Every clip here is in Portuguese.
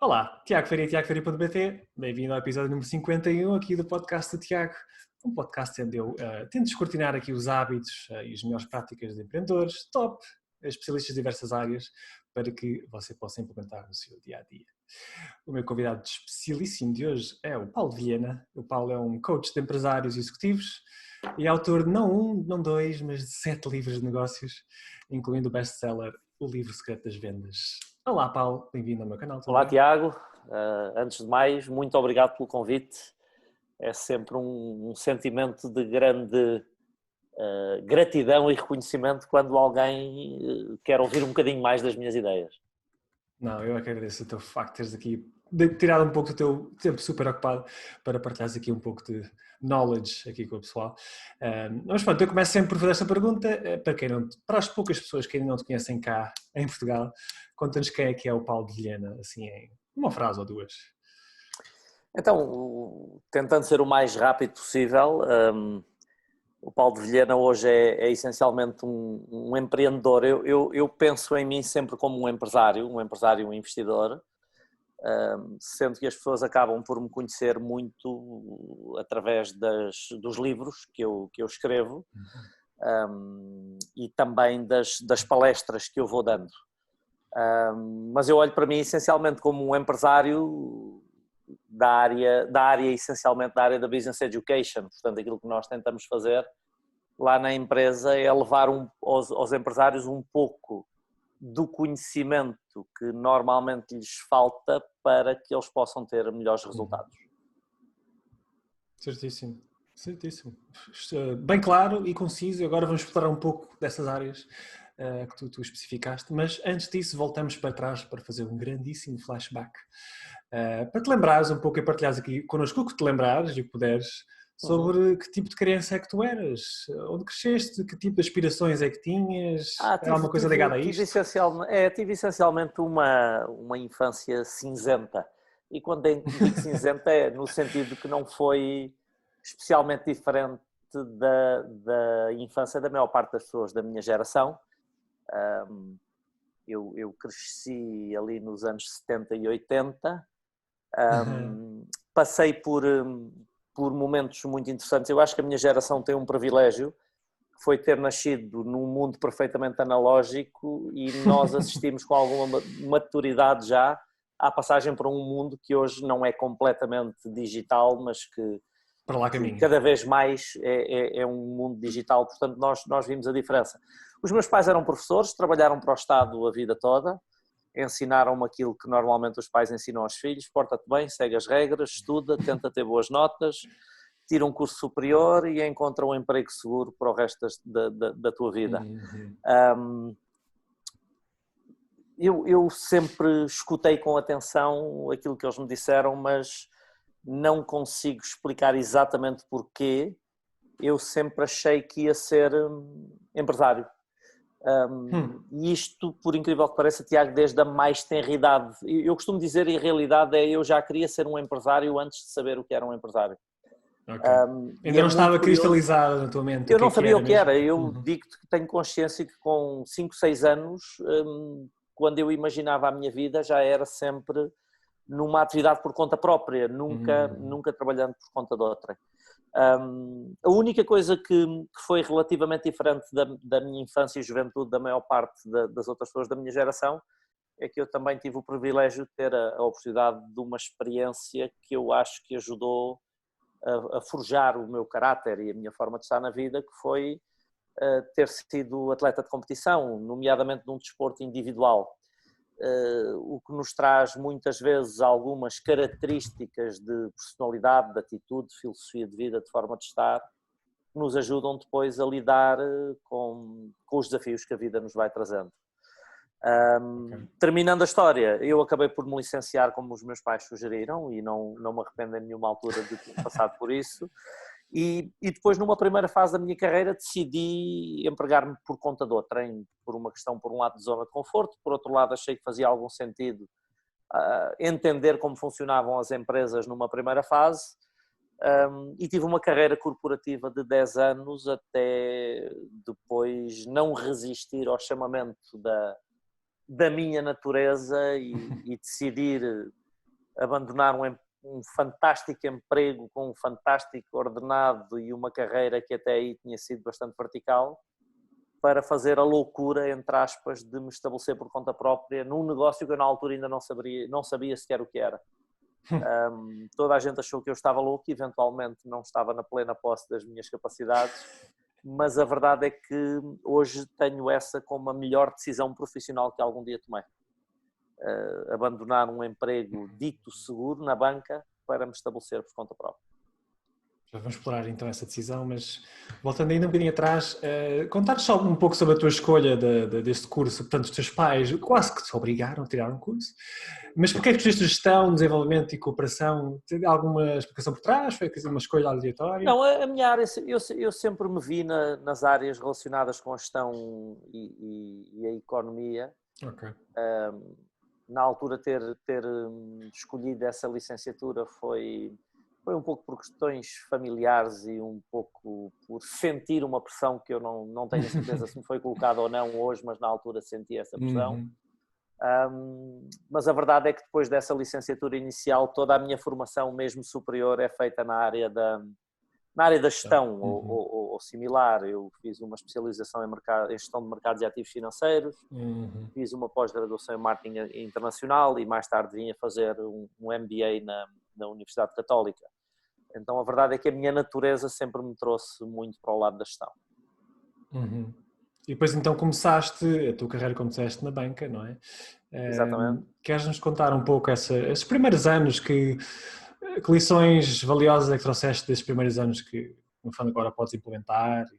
Olá, Tiago Faria, tiagofaria.pt. Bem-vindo ao episódio número 51 aqui do podcast do Tiago. Um podcast onde eu tento descortinar aqui os hábitos e as melhores práticas de empreendedores, top, especialistas de diversas áreas, para que você possa implementar no seu dia-a-dia. O meu convidado especialíssimo de hoje é o Paulo Vilhena. O Paulo é um coach de empresários e executivos e é autor de não um, não dois, mas de 7 livros de negócios, incluindo o best-seller O Livro Secreto das Vendas. Olá, Paulo, bem-vindo ao meu canal. Tudo Olá, bem? Tiago. Antes de mais, muito obrigado pelo convite. É sempre um sentimento de grande gratidão e reconhecimento quando alguém quer ouvir um bocadinho mais das minhas ideias. Não, eu é que agradeço o teu facto de teres aqui tirado um pouco do teu tempo super ocupado para partilhares aqui um pouco de knowledge aqui com o pessoal. Mas pronto, eu começo sempre por fazer esta pergunta para as poucas pessoas que ainda não te conhecem cá em Portugal, conta-nos quem é que é o Paulo de Vilhena, assim em uma frase ou duas. Então, tentando ser o mais rápido possível, o Paulo de Vilhena hoje é essencialmente um empreendedor. Eu penso em mim sempre como um empresário e um investidor. Sendo que as pessoas acabam por me conhecer muito através dos livros que eu escrevo e também das palestras que eu vou dando. Mas eu olho para mim essencialmente como um empresário da área essencialmente da área da Business Education. Portanto, aquilo que nós tentamos fazer lá na empresa é levar aos empresários um pouco do conhecimento que normalmente lhes falta para que eles possam ter melhores resultados. Certíssimo, certíssimo. Bem claro e conciso. Agora vamos explorar um pouco dessas áreas que tu especificaste, mas antes disso voltamos para trás para fazer um grandíssimo flashback. Para te lembrares um pouco e partilhares aqui connosco o que te lembrares e o que puderes sobre que tipo de criança é que tu eras, onde cresceste, que tipo de aspirações é que tinhas, era alguma coisa ligada a isto? Tive essencialmente uma infância cinzenta. E quando digo cinzenta é no sentido que não foi especialmente diferente da infância da maior parte das pessoas da minha geração. Eu cresci ali nos anos 70 e 80. Passei por momentos muito interessantes. Eu acho que a minha geração tem um privilégio, que foi ter nascido num mundo perfeitamente analógico e nós assistimos com alguma maturidade já à passagem para um mundo que hoje não é completamente digital, mas que Para lá caminho. cada vez mais é um mundo digital. Portanto, nós vimos a diferença. Os meus pais eram professores, trabalharam para o Estado a vida toda, ensinaram-me aquilo que normalmente os pais ensinam aos filhos: porta-te bem, segue as regras, estuda, tenta ter boas notas, tira um curso superior e encontra um emprego seguro para o resto da tua vida. Eu sempre escutei com atenção aquilo que eles me disseram, mas não consigo explicar exatamente porquê. Eu sempre achei que ia ser empresário. E isto, por incrível que pareça, Tiago, desde a mais tenra idade. Eu costumo dizer, e a realidade eu já queria ser um empresário antes de saber o que era um empresário. Okay. Ainda não estava cristalizado na tua mente. Eu não sabia o que era. Mesmo? Eu digo-te que tenho consciência que com 5, 6 anos, quando eu imaginava a minha vida, já era sempre numa atividade por conta própria, nunca trabalhando por conta de outra. A única coisa que foi relativamente diferente da minha infância e juventude da maior parte das outras pessoas da minha geração é que eu também tive o privilégio de ter a oportunidade de uma experiência que eu acho que ajudou a forjar o meu caráter e a minha forma de estar na vida, que foi ter sido atleta de competição, nomeadamente num desporto individual. O que nos traz muitas vezes algumas características de personalidade, de atitude, de filosofia de vida, de forma de estar, que nos ajudam depois a lidar com os desafios que a vida nos vai trazendo. Terminando a história, eu acabei por me licenciar como os meus pais sugeriram e não me arrependo em nenhuma altura de ter passado por isso. E depois, numa primeira fase da minha carreira, decidi empregar-me por conta de outra, por uma questão, por um lado, de zona de conforto, por outro lado, achei que fazia algum sentido entender como funcionavam as empresas numa primeira fase, e tive uma carreira corporativa de 10 anos até depois não resistir ao chamamento da minha natureza e decidir abandonar um fantástico emprego com um fantástico ordenado e uma carreira que até aí tinha sido bastante vertical, para fazer a loucura, entre aspas, de me estabelecer por conta própria num negócio que eu na altura ainda não sabia sequer o que era. Toda a gente achou que eu estava louco e eventualmente não estava na plena posse das minhas capacidades, mas a verdade é que hoje tenho essa como a melhor decisão profissional que algum dia tomei. Abandonar um emprego dito seguro na banca para me estabelecer por conta própria. Já vamos explorar então essa decisão, mas voltando ainda um bocadinho atrás, contar só um pouco sobre a tua escolha deste curso. Portanto, os teus pais quase que te obrigaram a tirar um curso, mas porquê é que escolheste gestão, desenvolvimento e cooperação? Tem alguma explicação por trás? Foi uma escolha aleatória? Não, a minha área, eu sempre me vi nas áreas relacionadas com a gestão e a economia. Ok. Na altura ter escolhido essa licenciatura foi um pouco por questões familiares e um pouco por sentir uma pressão que eu não tenho a certeza se me foi colocada ou não hoje, mas na altura senti essa pressão. Mas a verdade é que depois dessa licenciatura inicial, toda a minha formação, mesmo superior, é feita na área da gestão ou similar. Eu fiz uma especialização em gestão de mercados e ativos financeiros, fiz uma pós-graduação em marketing internacional e mais tarde vim a fazer um MBA na Universidade Católica. Então a verdade é que a minha natureza sempre me trouxe muito para o lado da gestão. E depois então começaste a tua carreira, como disseste, na banca, não é? Exatamente. Queres-nos contar um pouco esses primeiros anos, que lições valiosas é que trouxeste desses primeiros anos que no fundo agora podes implementar e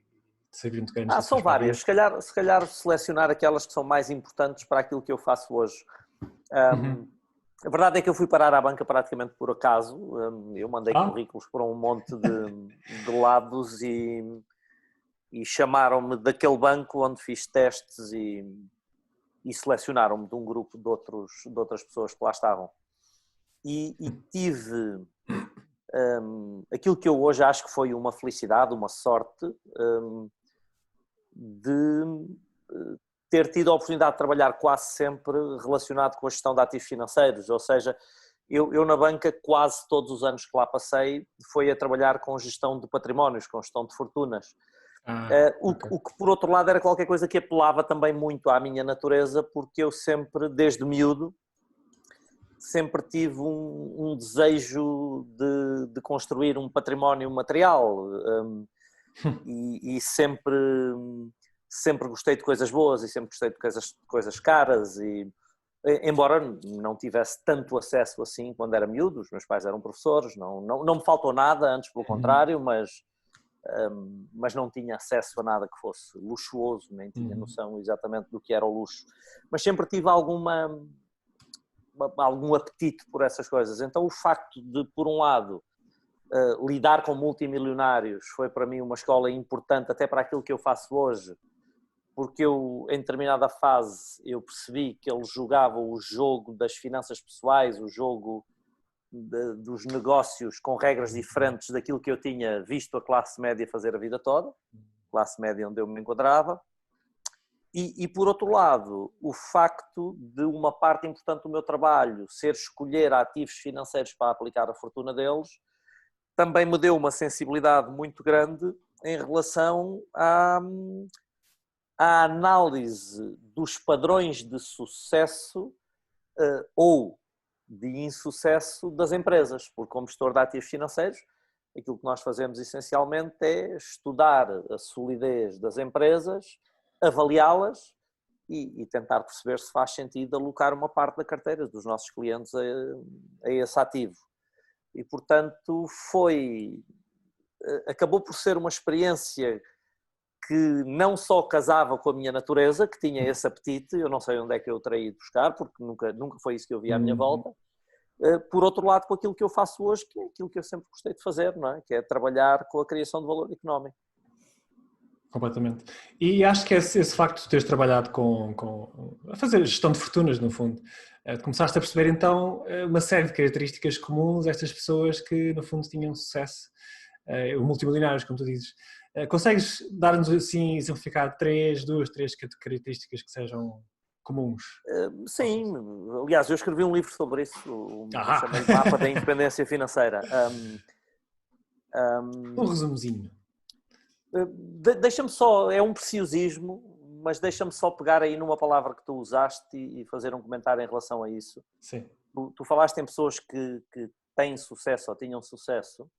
servir-te grandes São várias. Se calhar selecionar aquelas que são mais importantes para aquilo que eu faço hoje. A verdade é que eu fui parar à banca praticamente por acaso. Eu mandei currículos para um monte de lados e chamaram-me daquele banco onde fiz testes e selecionaram-me de um grupo de outras pessoas que lá estavam. E tive aquilo que eu hoje acho que foi uma felicidade, uma sorte, de ter tido a oportunidade de trabalhar quase sempre relacionado com a gestão de ativos financeiros, ou seja, eu na banca quase todos os anos que lá passei foi a trabalhar com gestão de patrimónios, com gestão de fortunas. O que por outro lado era qualquer coisa que apelava também muito à minha natureza, porque eu sempre, desde miúdo, sempre tive um desejo de construir um património material e sempre gostei de coisas boas e sempre gostei de coisas caras e embora não tivesse tanto acesso assim quando era miúdo, os meus pais eram professores, não me faltou nada, antes pelo contrário, mas não tinha acesso a nada que fosse luxuoso, nem tinha noção exatamente do que era o luxo, mas sempre tive algum apetite por essas coisas. Então o facto de, por um lado, lidar com multimilionários foi para mim uma escola importante até para aquilo que eu faço hoje, porque eu, em determinada fase, eu percebi que eles jogavam o jogo das finanças pessoais, o jogo dos negócios com regras diferentes daquilo que eu tinha visto a classe média fazer a vida toda, classe média onde eu me enquadrava, e por outro lado, o facto de uma parte importante do meu trabalho ser escolher ativos financeiros para aplicar a fortuna deles, também me deu uma sensibilidade muito grande em relação à análise dos padrões de sucesso ou de insucesso das empresas, porque como gestor de ativos financeiros, aquilo que nós fazemos essencialmente é estudar a solidez das empresas, avaliá-las e tentar perceber se faz sentido alocar uma parte da carteira dos nossos clientes a esse ativo. E, portanto, acabou por ser uma experiência que não só casava com a minha natureza, que tinha esse apetite, eu não sei onde é que eu terei ido buscar, porque nunca foi isso que eu vi à minha volta. Por outro lado, com aquilo que eu faço hoje, que é aquilo que eu sempre gostei de fazer, não é? Que é trabalhar com a criação de valor económico. Completamente. E acho que esse facto de teres trabalhado a fazer gestão de fortunas, no fundo, começaste a perceber então uma série de características comuns a estas pessoas que no fundo tinham sucesso, multimilionários, como tu dizes. Consegues dar-nos assim, exemplificar duas, três características que sejam comuns. Sim, aliás, eu escrevi um livro sobre isso, chamei Mapa da Independência Financeira. Um resumozinho. Deixa-me só, é um preciosismo, mas deixa-me só pegar aí numa palavra que tu usaste e fazer um comentário em relação a isso. Sim. Tu falaste em pessoas que têm sucesso ou tinham sucesso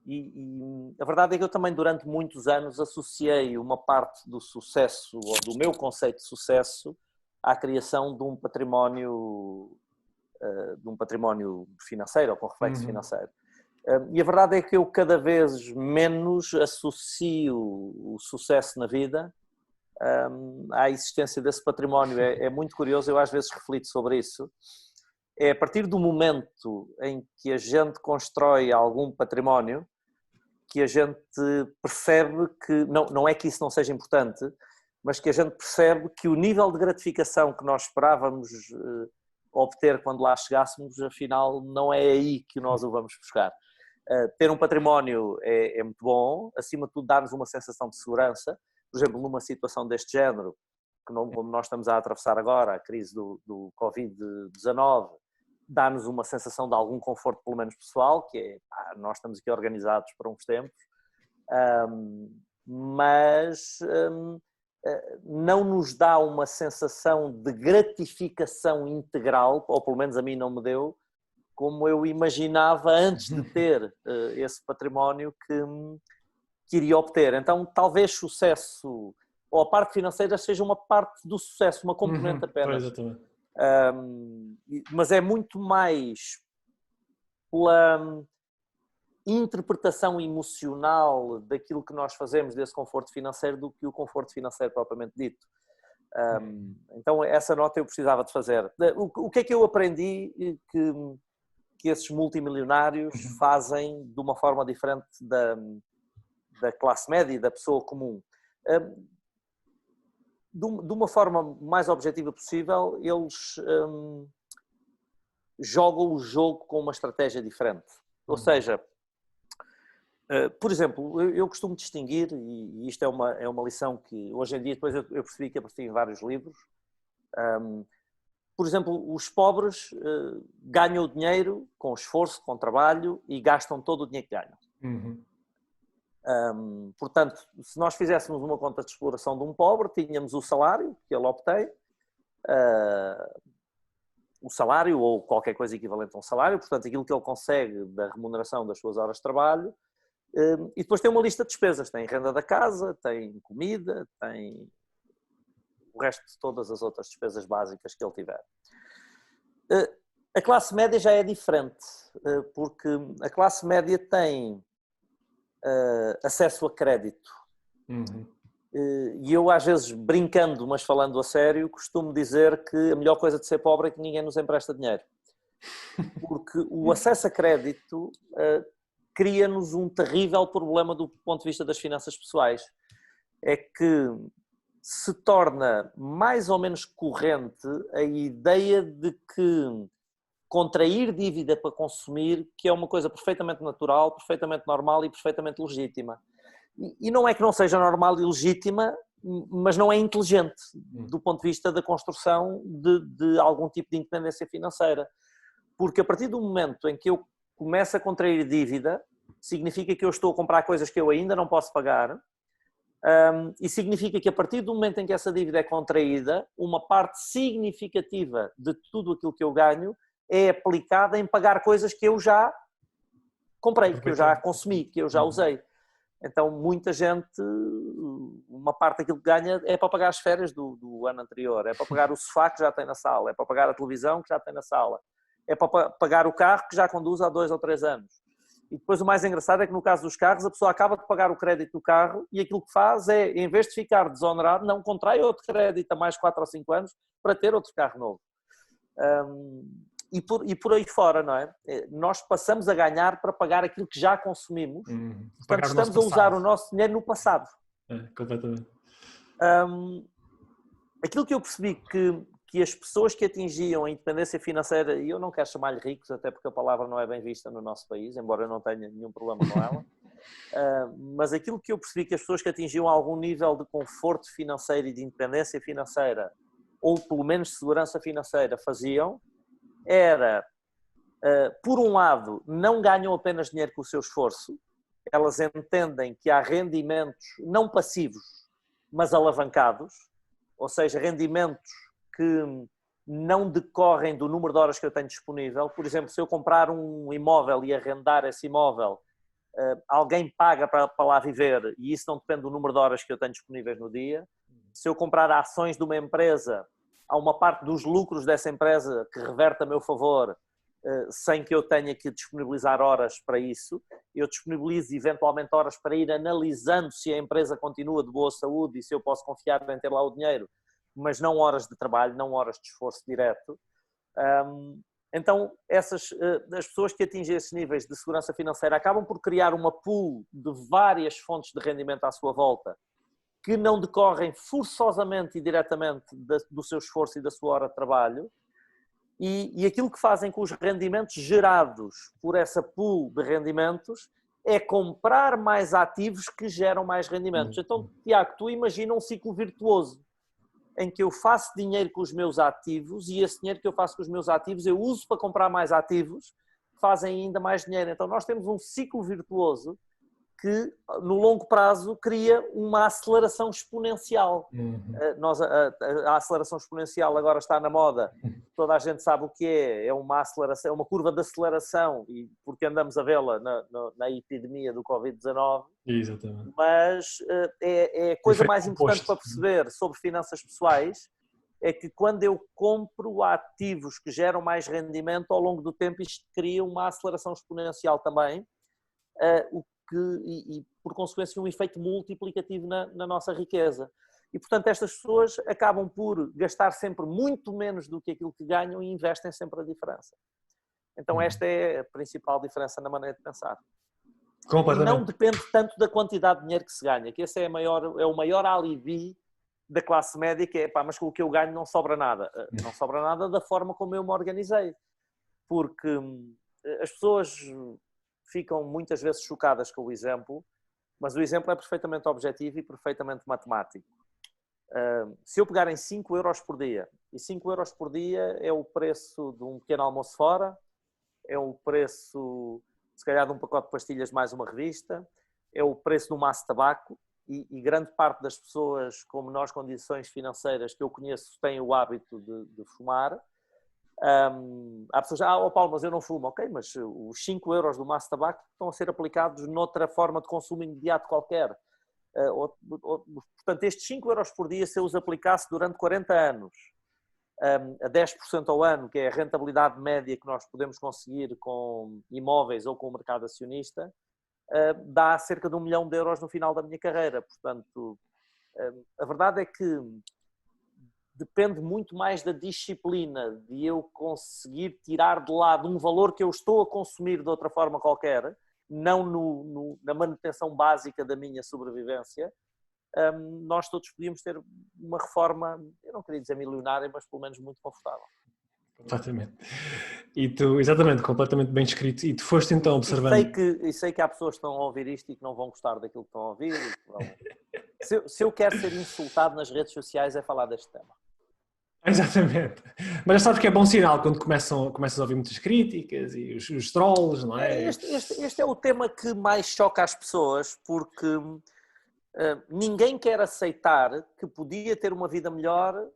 e a verdade é que eu também durante muitos anos associei uma parte do sucesso ou do meu conceito de sucesso à criação de um património financeiro ou com reflexo financeiro. E a verdade é que eu cada vez menos associo o sucesso na vida à existência desse património. É muito curioso, eu às vezes reflito sobre isso. É a partir do momento em que a gente constrói algum património que a gente percebe que, não é que isso não seja importante, mas que a gente percebe que o nível de gratificação que nós esperávamos obter quando lá chegássemos, afinal, não é aí que nós o vamos buscar. Ter um património é muito bom, acima de tudo dá-nos uma sensação de segurança. Por exemplo, numa situação deste género, como nós estamos a atravessar agora, a crise do Covid-19, dá-nos uma sensação de algum conforto, pelo menos pessoal, que é, nós estamos aqui organizados para uns tempos, mas não nos dá uma sensação de gratificação integral, ou pelo menos a mim não me deu, como eu imaginava antes de ter esse património que iria obter. Então, talvez sucesso, ou a parte financeira seja uma parte do sucesso, uma componente apenas. Exatamente. Mas é muito mais pela interpretação emocional daquilo que nós fazemos desse conforto financeiro do que o conforto financeiro propriamente dito. Então, essa nota eu precisava de fazer. O que é que eu aprendi que esses multimilionários fazem de uma forma diferente da classe média e da pessoa comum? De uma forma mais objetiva possível, eles jogam o jogo com uma estratégia diferente. Ou seja, por exemplo, eu costumo distinguir, e isto é uma lição que hoje em dia depois eu percebi que aparecia em vários livros. Por exemplo, os pobres ganham o dinheiro com esforço, com trabalho e gastam todo o dinheiro que ganham. Portanto, se nós fizéssemos uma conta de exploração de um pobre, tínhamos o salário que ele obtém, o salário ou qualquer coisa equivalente a um salário, portanto aquilo que ele consegue da remuneração das suas horas de trabalho, e depois tem uma lista de despesas, tem renda da casa, tem comida, tem o resto de todas as outras despesas básicas que ele tiver. A classe média já é diferente, porque a classe média tem acesso a crédito. E eu às vezes brincando, mas falando a sério, costumo dizer que a melhor coisa de ser pobre é que ninguém nos empresta dinheiro. Porque o acesso a crédito cria-nos um terrível problema do ponto de vista das finanças pessoais. É que se torna mais ou menos corrente a ideia de que contrair dívida para consumir, que é uma coisa perfeitamente natural, perfeitamente normal e perfeitamente legítima. E não é que não seja normal e legítima, mas não é inteligente do ponto de vista da construção de algum tipo de independência financeira. Porque a partir do momento em que eu começo a contrair dívida, significa que eu estou a comprar coisas que eu ainda não posso pagar, e significa que a partir do momento em que essa dívida é contraída, uma parte significativa de tudo aquilo que eu ganho é aplicada em pagar coisas que eu já comprei, que eu já consumi, que eu já usei. Então, muita gente, uma parte daquilo que ganha é para pagar as férias do ano anterior, é para pagar o sofá que já tem na sala, é para pagar a televisão que já tem na sala, é para pagar o carro que já conduz há 2 ou 3 anos. E depois o mais engraçado é que no caso dos carros, a pessoa acaba de pagar o crédito do carro e aquilo que faz é, em vez de ficar desonerado, não contrai outro crédito a mais 4 ou 5 anos para ter outro carro novo. E por aí fora, não é? Nós passamos a ganhar para pagar aquilo que já consumimos. Portanto, estamos a usar o nosso dinheiro no passado. Completamente. Aquilo que eu percebi que as pessoas que atingiam a independência financeira, e eu não quero chamar-lhe ricos, até porque a palavra não é bem vista no nosso país, embora eu não tenha nenhum problema com ela, mas aquilo que eu percebi que as pessoas que atingiam algum nível de conforto financeiro e de independência financeira ou pelo menos segurança financeira, faziam, era, por um lado, não ganham apenas dinheiro com o seu esforço, elas entendem que há rendimentos não passivos, mas alavancados, ou seja, rendimentos que não decorrem do número de horas que eu tenho disponível. Por exemplo, se eu comprar um imóvel e arrendar esse imóvel, alguém paga para lá viver e isso não depende do número de horas que eu tenho disponíveis no dia. Se eu comprar ações de uma empresa, há uma parte dos lucros dessa empresa que reverte a meu favor sem que eu tenha que disponibilizar horas para isso. Eu disponibilizo eventualmente horas para ir analisando se a empresa continua de boa saúde e se eu posso confiar em ter lá o dinheiro, mas não horas de trabalho, não horas de esforço direto. Então, as pessoas que atingem esses níveis de segurança financeira acabam por criar uma pool de várias fontes de rendimento à sua volta, que não decorrem forçosamente e diretamente do seu esforço e da sua hora de trabalho, e aquilo que fazem com os rendimentos gerados por essa pool de rendimentos é comprar mais ativos que geram mais rendimentos. Então, Tiago, tu imagina um ciclo virtuoso, em que eu faço dinheiro com os meus ativos e esse dinheiro que eu faço com os meus ativos eu uso para comprar mais ativos que fazem ainda mais dinheiro. Então nós temos um ciclo virtuoso que no longo prazo cria uma aceleração exponencial. A aceleração exponencial agora está na moda, toda a gente sabe o que é uma aceleração, uma curva de aceleração, e porque andamos a vê-la na epidemia do Covid-19. Exatamente. Mas a coisa mais importante para perceber sobre finanças pessoais é que quando eu compro ativos que geram mais rendimento ao longo do tempo, isto cria uma aceleração exponencial também, e por consequência um efeito multiplicativo na nossa riqueza. E portanto estas pessoas acabam por gastar sempre muito menos do que aquilo que ganham e investem sempre a diferença. Então esta é a principal diferença na maneira de pensar. E não depende tanto da quantidade de dinheiro que se ganha, que esse é o maior alibi da classe média, que é, mas com o que eu ganho não sobra nada. Não sobra nada da forma como eu me organizei. Porque as pessoas ficam muitas vezes chocadas com o exemplo, mas o exemplo é perfeitamente objetivo e perfeitamente matemático. Se eu pegar em 5 euros por dia, e 5 euros por dia é o preço de um pequeno almoço fora, é o preço, se calhar, de um pacote de pastilhas mais uma revista, é o preço de um maço de tabaco, e grande parte das pessoas com menores condições financeiras que eu conheço têm o hábito de fumar. Há pessoas, Paulo, mas eu não fumo. Ok, mas os 5 euros do maço de tabaco estão a ser aplicados noutra forma de consumo imediato qualquer. Portanto, estes 5 euros por dia, se eu os aplicasse durante 40 anos, a 10% ao ano, que é a rentabilidade média que nós podemos conseguir com imóveis ou com o mercado acionista, dá cerca de 1 milhão de euros no final da minha carreira. Portanto, a verdade é que depende muito mais da disciplina, de eu conseguir tirar de lado um valor que eu estou a consumir de outra forma qualquer, não na manutenção básica da minha sobrevivência. Nós todos podíamos ter uma reforma, eu não queria dizer milionária, mas pelo menos muito confortável. Completamente. E tu, exatamente, completamente bem descrito. E tu foste então observando... E sei que há pessoas que estão a ouvir isto e que não vão gostar daquilo que estão a ouvir. Se eu quero ser insultado nas redes sociais é falar deste tema. Exatamente. Mas já sabes que é bom sinal quando começas a ouvir muitas críticas e os trolls, não é? Este é o tema que mais choca as pessoas, porque ninguém quer aceitar que podia ter uma vida melhor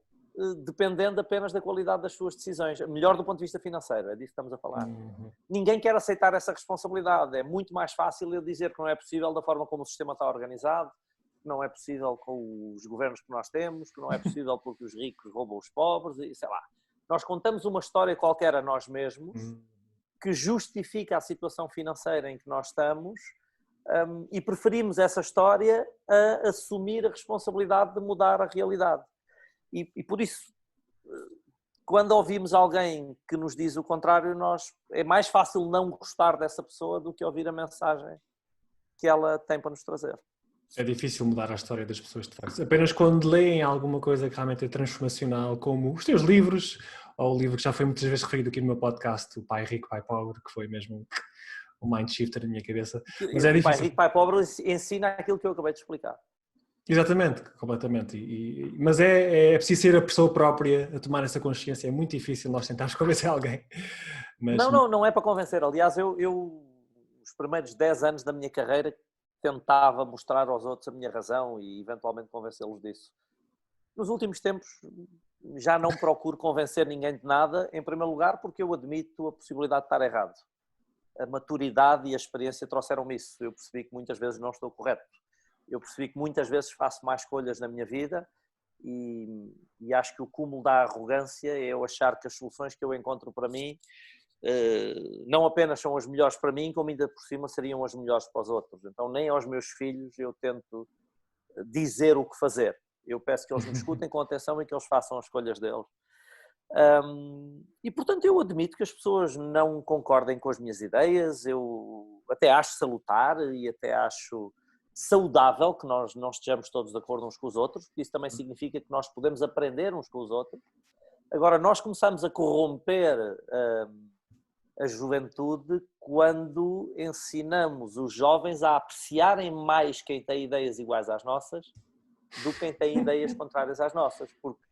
dependendo apenas da qualidade das suas decisões. Melhor do ponto de vista financeiro, é disso que estamos a falar. Ninguém quer aceitar essa responsabilidade. É muito mais fácil eu dizer que não é possível da forma como o sistema está organizado, que não é possível com os governos que nós temos, que não é possível porque os ricos roubam os pobres, e sei lá. Nós contamos uma história qualquer a nós mesmos que justifica a situação financeira em que nós estamos, e preferimos essa história a assumir a responsabilidade de mudar a realidade. E por isso, quando ouvimos alguém que nos diz o contrário, é mais fácil não gostar dessa pessoa do que ouvir a mensagem que ela tem para nos trazer. É difícil mudar a história das pessoas, de facto. Apenas quando leem alguma coisa que realmente é transformacional, como os teus livros, ou o livro que já foi muitas vezes referido aqui no meu podcast, O Pai Rico, Pai Pobre, que foi mesmo um mind shifter na minha cabeça. Mas é difícil. O Pai Rico, Pai Pobre ensina aquilo que eu acabei de explicar. Exatamente, completamente. Mas é preciso ser a pessoa própria a tomar essa consciência. É muito difícil nós tentarmos convencer alguém. Mas, Não é para convencer. Aliás, os primeiros 10 anos da minha carreira tentava mostrar aos outros a minha razão e eventualmente convencê-los disso. Nos últimos tempos já não procuro convencer ninguém de nada, em primeiro lugar porque eu admito a possibilidade de estar errado. A maturidade e a experiência trouxeram-me isso. Eu percebi que muitas vezes não estou correto. Eu percebi que muitas vezes faço más escolhas na minha vida e acho que o cúmulo da arrogância é eu achar que as soluções que eu encontro para mim não apenas são as melhores para mim, como ainda por cima seriam as melhores para os outros. Então nem aos meus filhos eu tento dizer o que fazer. Eu peço que eles me escutem com atenção e que eles façam as escolhas deles. E portanto eu admito que as pessoas não concordem com as minhas ideias, eu até acho salutar e até acho saudável que nós não estejamos todos de acordo uns com os outros, porque isso também significa que nós podemos aprender uns com os outros. Agora, nós começamos a corromper a juventude quando ensinamos os jovens a apreciarem mais quem tem ideias iguais às nossas do que quem tem ideias contrárias às nossas, porque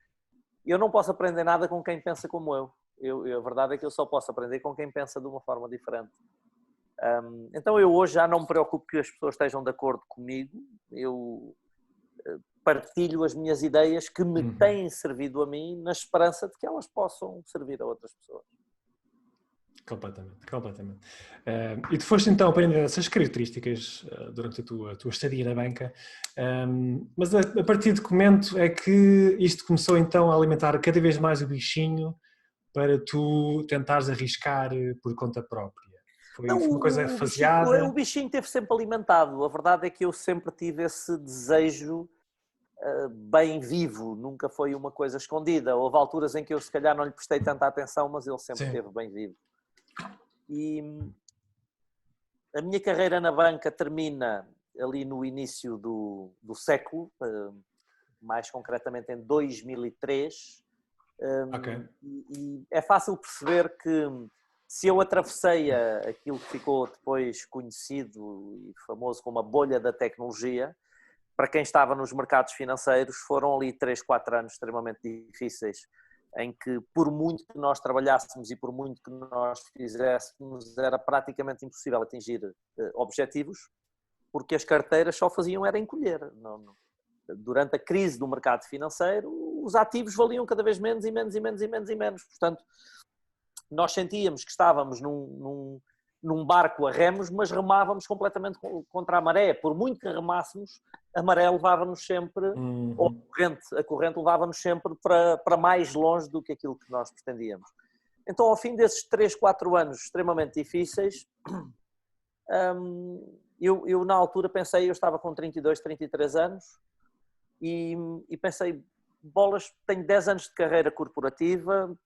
eu não posso aprender nada com quem pensa como eu. A verdade é que eu só posso aprender com quem pensa de uma forma diferente. Então eu hoje já não me preocupo que as pessoas estejam de acordo comigo, eu partilho as minhas ideias que me têm servido a mim na esperança de que elas possam servir a outras pessoas. Completamente. E tu foste então aprender essas características durante a tua estadia na banca, mas a partir de que momento é que isto começou então a alimentar cada vez mais o bichinho para tu tentares arriscar por conta própria? Foi uma coisa faseada? O bichinho teve sempre alimentado. A verdade é que eu sempre tive esse desejo bem vivo, nunca foi uma coisa escondida. Houve alturas em que eu se calhar não lhe prestei tanta atenção, mas ele sempre esteve bem vivo. E a minha carreira na banca termina ali no início do século, mais concretamente em 2003. Okay. E é fácil perceber que se eu atravessei aquilo que ficou depois conhecido e famoso como a bolha da tecnologia, para quem estava nos mercados financeiros foram ali 3, 4 anos extremamente difíceis, em que por muito que nós trabalhássemos e por muito que nós fizéssemos, era praticamente impossível atingir objetivos, porque as carteiras só faziam era encolher. Durante a crise do mercado financeiro, os ativos valiam cada vez menos e menos e menos e menos e menos. Portanto, nós sentíamos que estávamos num barco a remos, mas remávamos completamente contra a maré. Por muito que remássemos, a maré levava-nos sempre, ou a corrente levava-nos sempre para mais longe do que aquilo que nós pretendíamos. Então, ao fim desses 3, 4 anos extremamente difíceis, eu na altura pensei, eu estava com 32, 33 anos, e pensei, bolas, tenho 10 anos de carreira corporativa,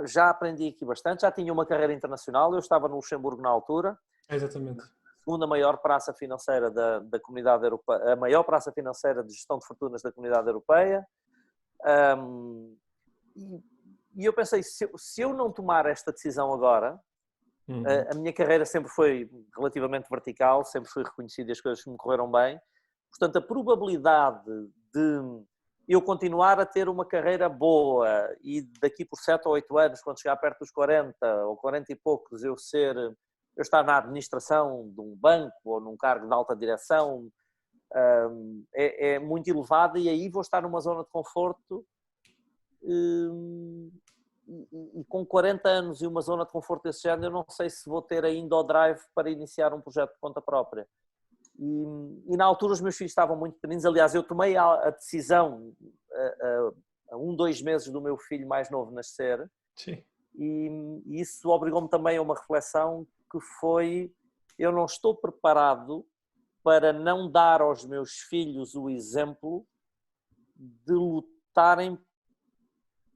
já aprendi aqui bastante, já tinha uma carreira internacional, eu estava no Luxemburgo na altura. Exatamente. Segunda maior praça financeira da Comunidade Europeia, a maior praça financeira de gestão de fortunas da Comunidade Europeia. E eu pensei, se eu não tomar esta decisão agora, a minha carreira sempre foi relativamente vertical, sempre fui reconhecido e as coisas me correram bem. Portanto, a probabilidade de eu continuar a ter uma carreira boa e daqui por 7 ou 8 anos, quando chegar perto dos 40 ou 40 e poucos, eu estar na administração de um banco ou num cargo de alta direção, é muito elevada, e aí vou estar numa zona de conforto e com 40 anos e uma zona de conforto desse género, eu não sei se vou ter ainda o drive para iniciar um projeto de conta própria. E na altura os meus filhos estavam muito pequeninos. Aliás, eu tomei a decisão a 1, 2 meses do meu filho mais novo nascer. Sim. E isso obrigou-me também a uma reflexão que foi: eu não estou preparado para não dar aos meus filhos o exemplo de lutarem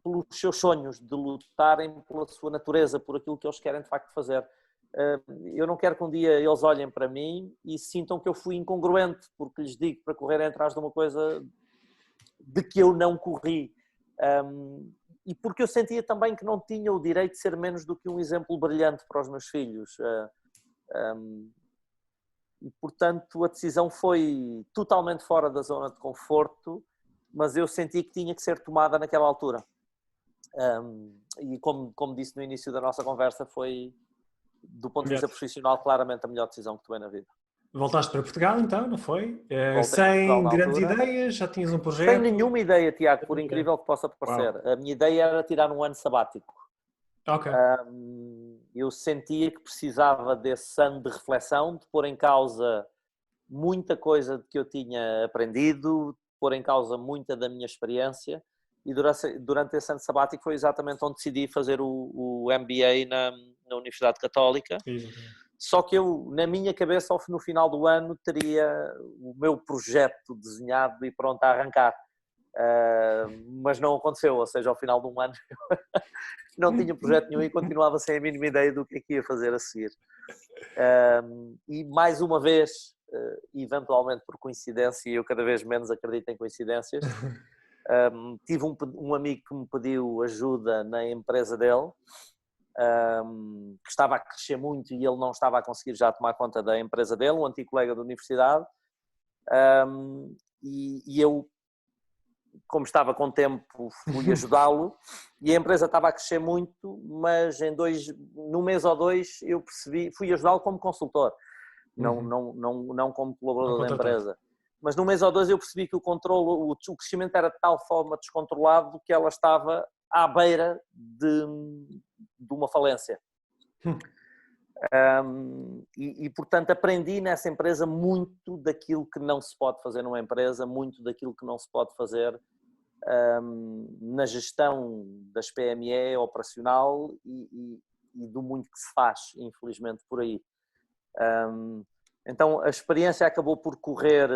pelos seus sonhos, de lutarem pela sua natureza, por aquilo que eles querem de facto fazer. Eu não quero que um dia eles olhem para mim e sintam que eu fui incongruente porque lhes digo para correrem atrás de uma coisa de que eu não corri. E porque eu sentia também que não tinha o direito de ser menos do que um exemplo brilhante para os meus filhos. E, portanto, a decisão foi totalmente fora da zona de conforto, mas eu senti que tinha que ser tomada naquela altura. E como disse no início da nossa conversa, foi, do ponto de vista profissional, claramente a melhor decisão que tomei na vida. Voltaste para Portugal então, não foi? Voltei a Portugal Sem na grandes altura. ideias, já tinhas um projeto? Sem nenhuma ideia, Tiago, por incrível que possa parecer. Uau. A minha ideia era tirar um ano sabático. Ok. Eu sentia que precisava desse ano de reflexão, de pôr em causa muita coisa que eu tinha aprendido, de pôr em causa muita da minha experiência, e durante esse ano sabático foi exatamente onde decidi fazer o MBA na Universidade Católica. Exatamente. Só que eu, na minha cabeça, no final do ano, teria o meu projeto desenhado e pronto a arrancar. Mas não aconteceu, ou seja, ao final de um ano não tinha projeto nenhum e continuava sem a mínima ideia do que é que ia fazer a seguir. E mais uma vez, eventualmente por coincidência, e eu cada vez menos acredito em coincidências, tive um amigo que me pediu ajuda na empresa dele, que estava a crescer muito e ele não estava a conseguir já tomar conta da empresa dele, um antigo colega da universidade, e eu, como estava com tempo, fui ajudá-lo, e a empresa estava a crescer muito, mas num mês ou dois eu percebi, fui ajudá-lo como consultor, não como colaborador da empresa. Mas num mês ou dois eu percebi que o crescimento era de tal forma descontrolado que ela estava à beira de uma falência. Portanto, aprendi nessa empresa muito daquilo que não se pode fazer numa empresa, muito daquilo que não se pode fazer na gestão das PME operacional e do muito que se faz, infelizmente, por aí. Então, a experiência acabou por correr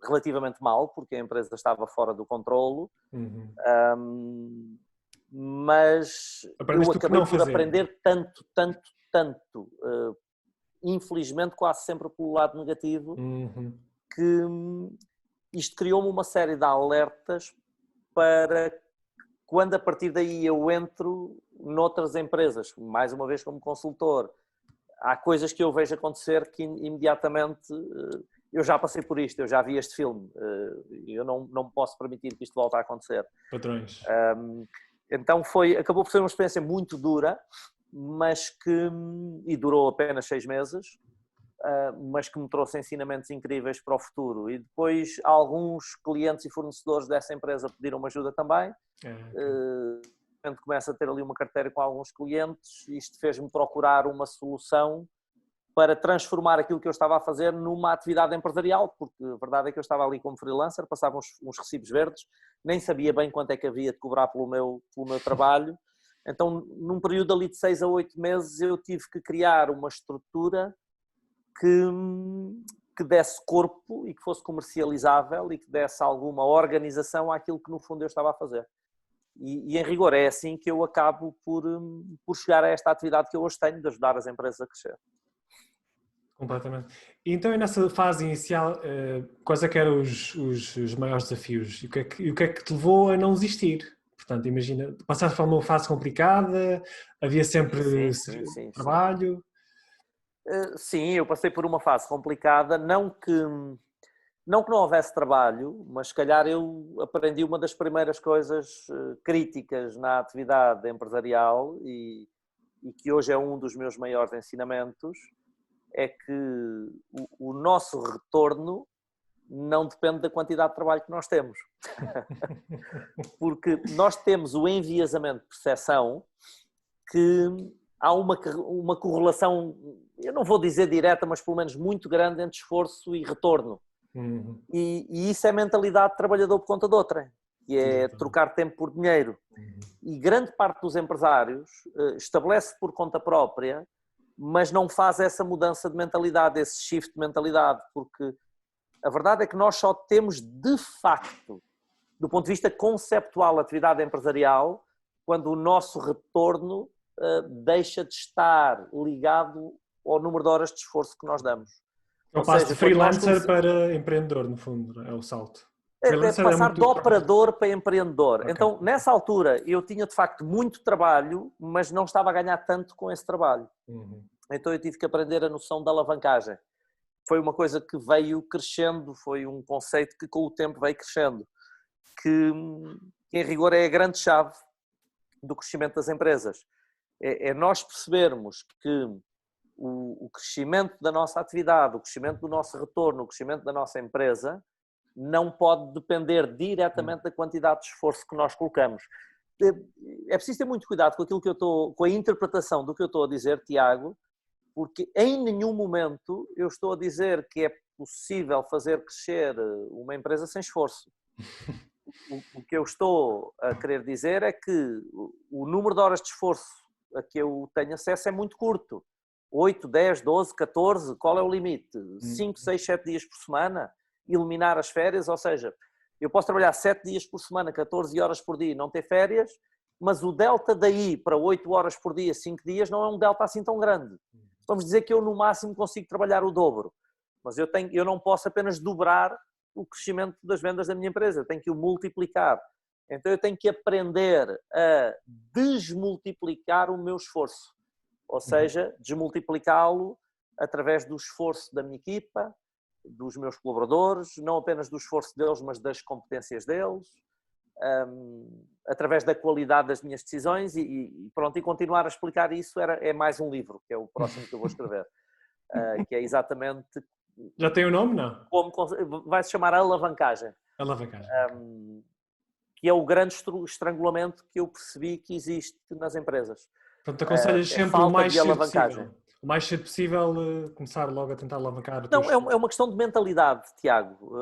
relativamente mal, porque a empresa estava fora do controlo, mas eu acabei por aprender tanto, infelizmente quase sempre pelo lado negativo, que isto criou-me uma série de alertas para quando a partir daí eu entro noutras empresas, mais uma vez como consultor. Há coisas que eu vejo acontecer que imediatamente eu já passei por isto, eu já vi este filme, eu não posso permitir que isto volte a acontecer. Patrões. Então acabou por ser uma experiência muito dura, e durou apenas 6 meses, mas que me trouxe ensinamentos incríveis para o futuro. E depois alguns clientes e fornecedores dessa empresa pediram-me ajuda também. Começo a ter ali uma carteira com alguns clientes, isto fez-me procurar uma solução para transformar aquilo que eu estava a fazer numa atividade empresarial, porque a verdade é que eu estava ali como freelancer, passava uns recibos verdes, nem sabia bem quanto é que havia de cobrar pelo meu trabalho. Então, num período ali de 6 a 8 meses, eu tive que criar uma estrutura que desse corpo e que fosse comercializável e que desse alguma organização àquilo que no fundo eu estava a fazer. E em rigor é assim que eu acabo por chegar a esta atividade que eu hoje tenho, de ajudar as empresas a crescer. Completamente. E então, nessa fase inicial, quais é que eram os maiores desafios? E o que é que te levou a não desistir? Portanto, imagina, passaste por uma fase complicada, havia sempre sim. trabalho? Sim, eu passei por uma fase complicada, não que não houvesse trabalho, mas se calhar eu aprendi uma das primeiras coisas críticas na atividade empresarial e que hoje é um dos meus maiores ensinamentos, é que o nosso retorno não depende da quantidade de trabalho que nós temos. Porque nós temos o enviesamento de percepção que há uma correlação, eu não vou dizer direta, mas pelo menos muito grande entre esforço e retorno. E isso é mentalidade de trabalhador por conta de outra, que é trocar tempo por dinheiro. E grande parte dos empresários estabelece por conta própria, mas não faz essa mudança de mentalidade, esse shift de mentalidade, porque a verdade é que nós só temos de facto, do ponto de vista conceptual, atividade empresarial, quando o nosso retorno deixa de estar ligado ao número de horas de esforço que nós damos. Eu passo de freelancer para empreendedor, no fundo, é o salto. É passar de operador para empreendedor. Okay. Então, nessa altura, eu tinha de facto muito trabalho, mas não estava a ganhar tanto com esse trabalho. Então eu tive que aprender a noção da alavancagem. foi uma coisa que veio crescendo, foi um conceito que com o tempo veio crescendo, que em rigor é a grande chave do crescimento das empresas. É nós percebermos que o crescimento da nossa atividade, o crescimento do nosso retorno, o crescimento da nossa empresa não pode depender diretamente da quantidade de esforço que nós colocamos. É preciso ter muito cuidado com aquilo que com a interpretação do que eu estou a dizer, Tiago, porque em nenhum momento eu estou a dizer que é possível fazer crescer uma empresa sem esforço. O que eu estou a querer dizer é que o número de horas de esforço a que eu tenho acesso é muito curto. 8, 10, 12, 14, qual é o limite? 5, 6, 7 dias por semana? Eliminar as férias? Ou seja, eu posso trabalhar 7 dias por semana, 14 horas por dia e não ter férias, mas o delta daí para 8 horas por dia, 5 dias, não é um delta assim tão grande. Vamos dizer que eu no máximo consigo trabalhar o dobro, mas eu não posso apenas dobrar o crescimento das vendas da minha empresa, eu tenho que o multiplicar. Então eu tenho que aprender a desmultiplicar o meu esforço, ou seja, desmultiplicá-lo através do esforço da minha equipa, dos meus colaboradores, não apenas do esforço deles, mas das competências deles, através da qualidade das minhas decisões e pronto, e continuar a explicar isso é mais um livro, que é o próximo que eu vou escrever, que é exatamente... Já tem o nome, não? Vai-se chamar Alavancagem. Alavancagem. Que é o grande estrangulamento que eu percebi que existe nas empresas. Portanto, aconselhas sempre o mais cedo possível. O mais cedo possível, começar logo a tentar alavancar o teu Não, é uma questão de mentalidade, Tiago.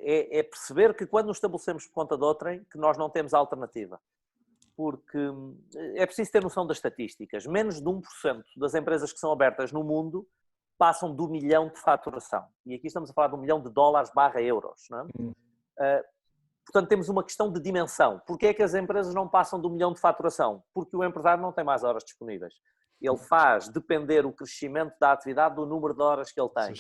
É perceber que quando nos estabelecemos por conta de outrem, que nós não temos alternativa. Porque é preciso ter noção das estatísticas. Menos de 1% das empresas que são abertas no mundo passam do 1 milhão de faturação. E aqui estamos a falar de $1 milhão /euros. Não é? Portanto, temos uma questão de dimensão. Porquê é que as empresas não passam do 1 milhão de faturação? Porque o empresário não tem mais horas disponíveis. Ele faz depender o crescimento da atividade do número de horas que ele tem.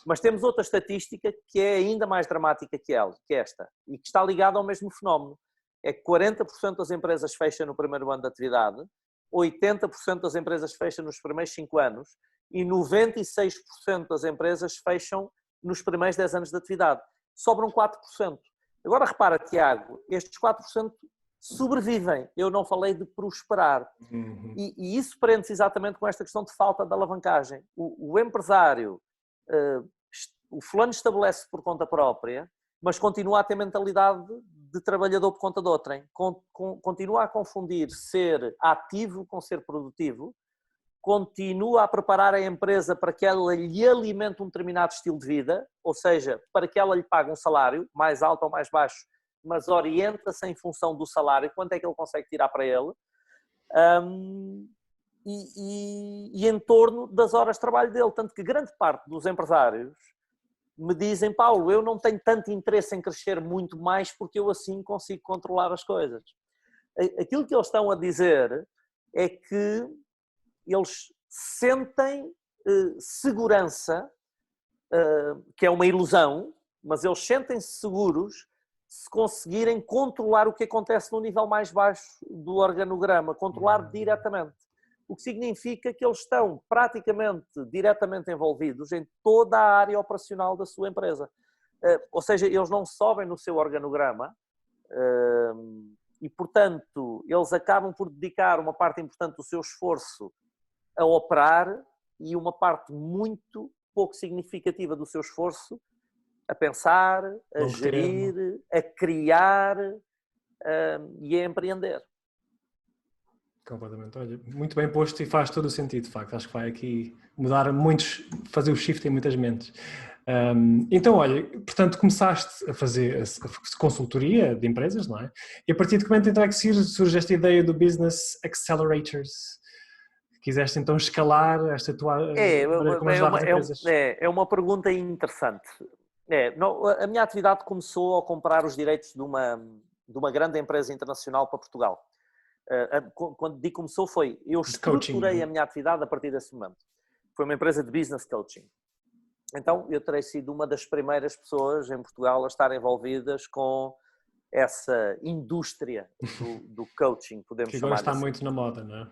Mas temos outra estatística que é ainda mais dramática que esta, e que está ligada ao mesmo fenómeno. É que 40% das empresas fecham no primeiro ano de atividade, 80% das empresas fecham nos primeiros 5 anos e 96% das empresas fecham nos primeiros 10 anos de atividade. Sobram 4%. Agora repara, Tiago, estes 4% sobrevivem. Eu não falei de prosperar. E isso prende-se exatamente com esta questão de falta de alavancagem. O empresário, o fulano estabelece por conta própria, mas continua a ter mentalidade de trabalhador por conta de outrem. Continua a confundir ser ativo com ser produtivo, continua a preparar a empresa para que ela lhe alimente um determinado estilo de vida, ou seja, para que ela lhe pague um salário, mais alto ou mais baixo, mas orienta-se em função do salário, quanto é que ele consegue tirar para ele, e em torno das horas de trabalho dele. Tanto que grande parte dos empresários me dizem: Paulo, eu não tenho tanto interesse em crescer muito mais porque eu assim consigo controlar as coisas. Aquilo que eles estão a dizer é que eles sentem segurança, que é uma ilusão, mas eles sentem-se seguros se conseguirem controlar o que acontece no nível mais baixo do organograma, controlar diretamente. O que significa que eles estão praticamente diretamente envolvidos em toda a área operacional da sua empresa. Ou seja, eles não sobem no seu organograma e, portanto, eles acabam por dedicar uma parte importante do seu esforço a operar e uma parte muito pouco significativa do seu esforço a pensar, a gerir, a criar e a empreender. Completamente. Olha, muito bem posto e faz todo o sentido, de facto. Acho que vai aqui mudar muitos, fazer o shift em muitas mentes. Então, olha, portanto, começaste a fazer a consultoria de empresas, não é? E a partir de que momento então é que surge esta ideia do Business Accelerators? Quiseste então escalar esta tua como ajudava as empresas? É uma pergunta interessante. A minha atividade começou ao comprar os direitos de uma grande empresa internacional para Portugal. Quando digo começou eu estruturei a minha atividade a partir desse momento. Foi uma empresa de business coaching. Então eu terei sido uma das primeiras pessoas em Portugal a estar envolvidas com essa indústria do coaching, podemos chamar assim. Que agora está muito na moda, não é?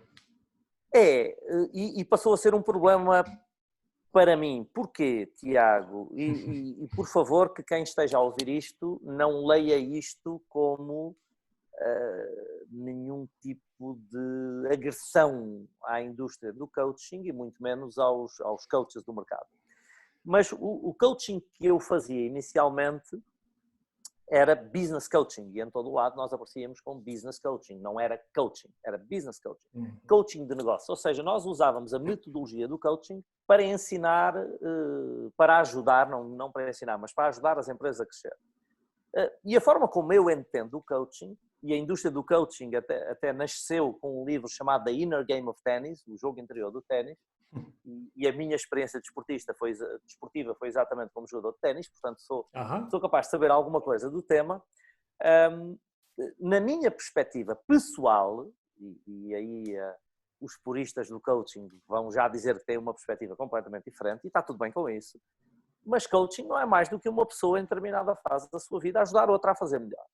E passou a ser um problema para mim. Porquê, Tiago? E por favor, que quem esteja a ouvir isto não leia isto como nenhum tipo de agressão à indústria do coaching e muito menos aos coaches do mercado. Mas o coaching que eu fazia inicialmente era business coaching e em todo o lado nós aparecíamos com business coaching, não era coaching, era business coaching. Coaching de negócio, ou seja, nós usávamos a metodologia do coaching para ensinar, para ajudar, não para ensinar, mas para ajudar as empresas a crescer. E a forma como eu entendo o coaching, e a indústria do coaching até nasceu com um livro chamado The Inner Game of Tennis, o jogo interior do ténis, e a minha experiência desportiva foi exatamente como jogador de ténis, portanto sou capaz de saber alguma coisa do tema. Na minha perspectiva pessoal, e aí os puristas do coaching vão já dizer que têm uma perspectiva completamente diferente, e está tudo bem com isso, mas coaching não é mais do que uma pessoa em determinada fase da sua vida a ajudar outra a fazer melhor.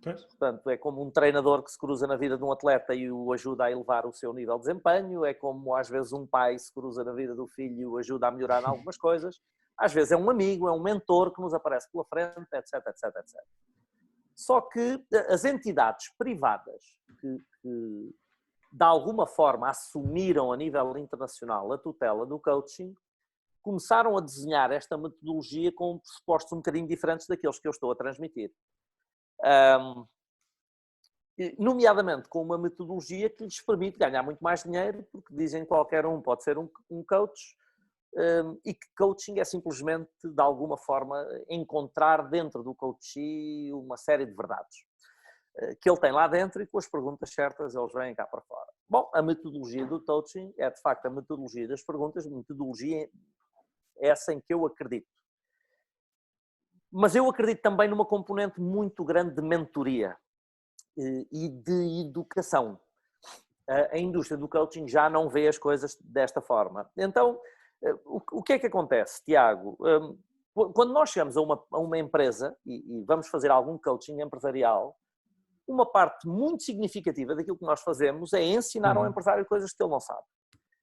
Portanto, é como um treinador que se cruza na vida de um atleta e o ajuda a elevar o seu nível de desempenho, é como às vezes um pai se cruza na vida do filho e o ajuda a melhorar em algumas coisas, às vezes é um amigo, é um mentor que nos aparece pela frente, etc, etc, etc. Só que as entidades privadas que de alguma forma assumiram a nível internacional a tutela do coaching, começaram a desenhar esta metodologia com pressupostos um bocadinho diferentes daqueles que eu estou a transmitir. Nomeadamente com uma metodologia que lhes permite ganhar muito mais dinheiro, porque dizem que qualquer um pode ser um coach, e que coaching é simplesmente, de alguma forma, encontrar dentro do coachee uma série de verdades que ele tem lá dentro e com as perguntas certas eles vêm cá para fora. Bom, a metodologia do coaching é de facto a metodologia das perguntas, metodologia essa em que eu acredito. Mas eu acredito também numa componente muito grande de mentoria e de educação. A indústria do coaching já não vê as coisas desta forma. Então, o que é que acontece, Tiago? Quando nós chegamos a uma empresa e vamos fazer algum coaching empresarial, uma parte muito significativa daquilo que nós fazemos é ensinar ao empresário coisas que ele não sabe.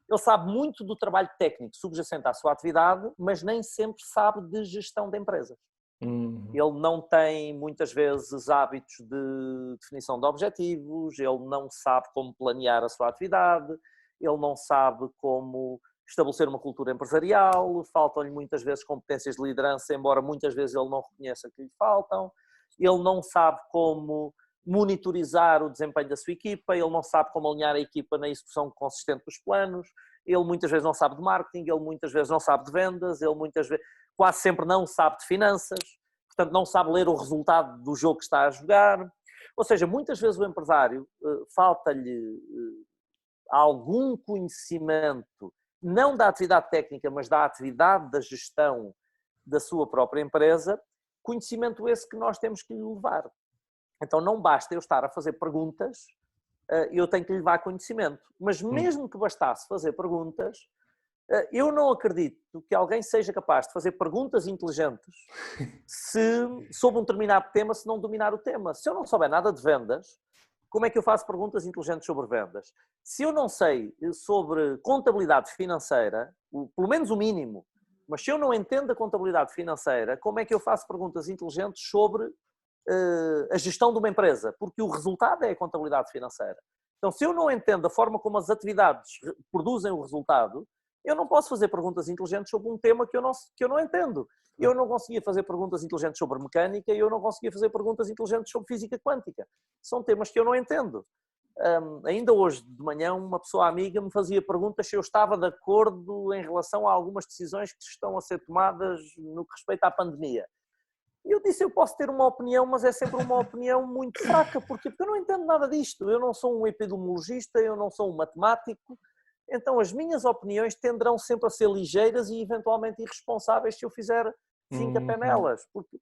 Ele sabe muito do trabalho técnico subjacente à sua atividade, mas nem sempre sabe de gestão de empresas. Ele não tem, muitas vezes, hábitos de definição de objetivos, ele não sabe como planear a sua atividade, ele não sabe como estabelecer uma cultura empresarial, faltam-lhe muitas vezes competências de liderança, embora muitas vezes ele não reconheça que lhe faltam, ele não sabe como monitorizar o desempenho da sua equipa, ele não sabe como alinhar a equipa na execução consistente dos planos, ele muitas vezes não sabe de marketing, ele muitas vezes não sabe de vendas, ele muitas vezes, quase sempre não sabe de finanças, portanto não sabe ler o resultado do jogo que está a jogar. Ou seja, muitas vezes o empresário falta-lhe algum conhecimento, não da atividade técnica, mas da atividade da gestão da sua própria empresa, conhecimento esse que nós temos que lhe levar. Então não basta eu estar a fazer perguntas, eu tenho que lhe levar conhecimento. Mas mesmo que bastasse fazer perguntas, eu não acredito que alguém seja capaz de fazer perguntas inteligentes sobre um determinado tema se não dominar o tema. Se eu não souber nada de vendas, como é que eu faço perguntas inteligentes sobre vendas? Se eu não sei sobre contabilidade financeira, pelo menos o mínimo, mas se eu não entendo a contabilidade financeira, como é que eu faço perguntas inteligentes sobre a gestão de uma empresa? Porque o resultado é a contabilidade financeira. Então, se eu não entendo a forma como as atividades produzem o resultado, eu não posso fazer perguntas inteligentes sobre um tema que eu não entendo. Eu não conseguia fazer perguntas inteligentes sobre mecânica e eu não conseguia fazer perguntas inteligentes sobre física quântica. São temas que eu não entendo. Ainda hoje de manhã uma pessoa amiga me fazia perguntas se eu estava de acordo em relação a algumas decisões que estão a ser tomadas no que respeita à pandemia. E eu disse, eu posso ter uma opinião, mas é sempre uma opinião muito fraca. Porquê? Porque eu não entendo nada disto. Eu não sou um epidemiologista, eu não sou um matemático. Então as minhas opiniões tenderão sempre a ser ligeiras e eventualmente irresponsáveis se eu fizer fim-capé nelas. Porque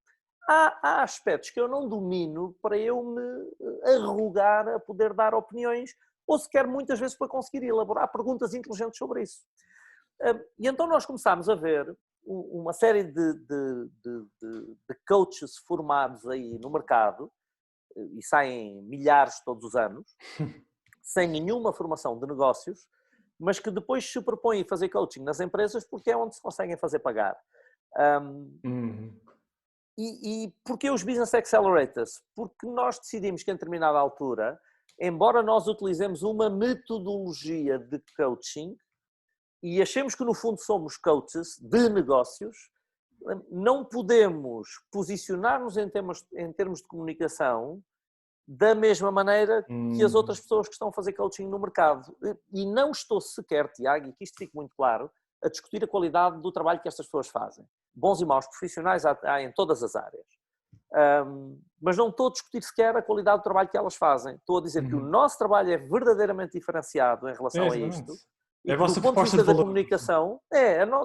há aspectos que eu não domino para eu me arrogar a poder dar opiniões ou sequer muitas vezes para conseguir elaborar perguntas inteligentes sobre isso. E então nós começámos a ver uma série de coaches formados aí no mercado, e saem milhares todos os anos, sem nenhuma formação de negócios, mas que depois se propõem a fazer coaching nas empresas porque é onde se conseguem fazer pagar. E porquê os Business Accelerators? Porque nós decidimos que em determinada altura, embora nós utilizemos uma metodologia de coaching e achemos que no fundo somos coaches de negócios, não podemos posicionar-nos em termos de comunicação da mesma maneira que as outras pessoas que estão a fazer coaching no mercado. E não estou sequer, Tiago, e que isto fique muito claro, a discutir a qualidade do trabalho que estas pessoas fazem. Bons e maus profissionais há em todas as áreas. Mas não estou a discutir sequer a qualidade do trabalho que elas fazem. Estou a dizer que o nosso trabalho é verdadeiramente diferenciado em relação a isto. E é a vossa do ponto de proposta vista de valor. da comunicação,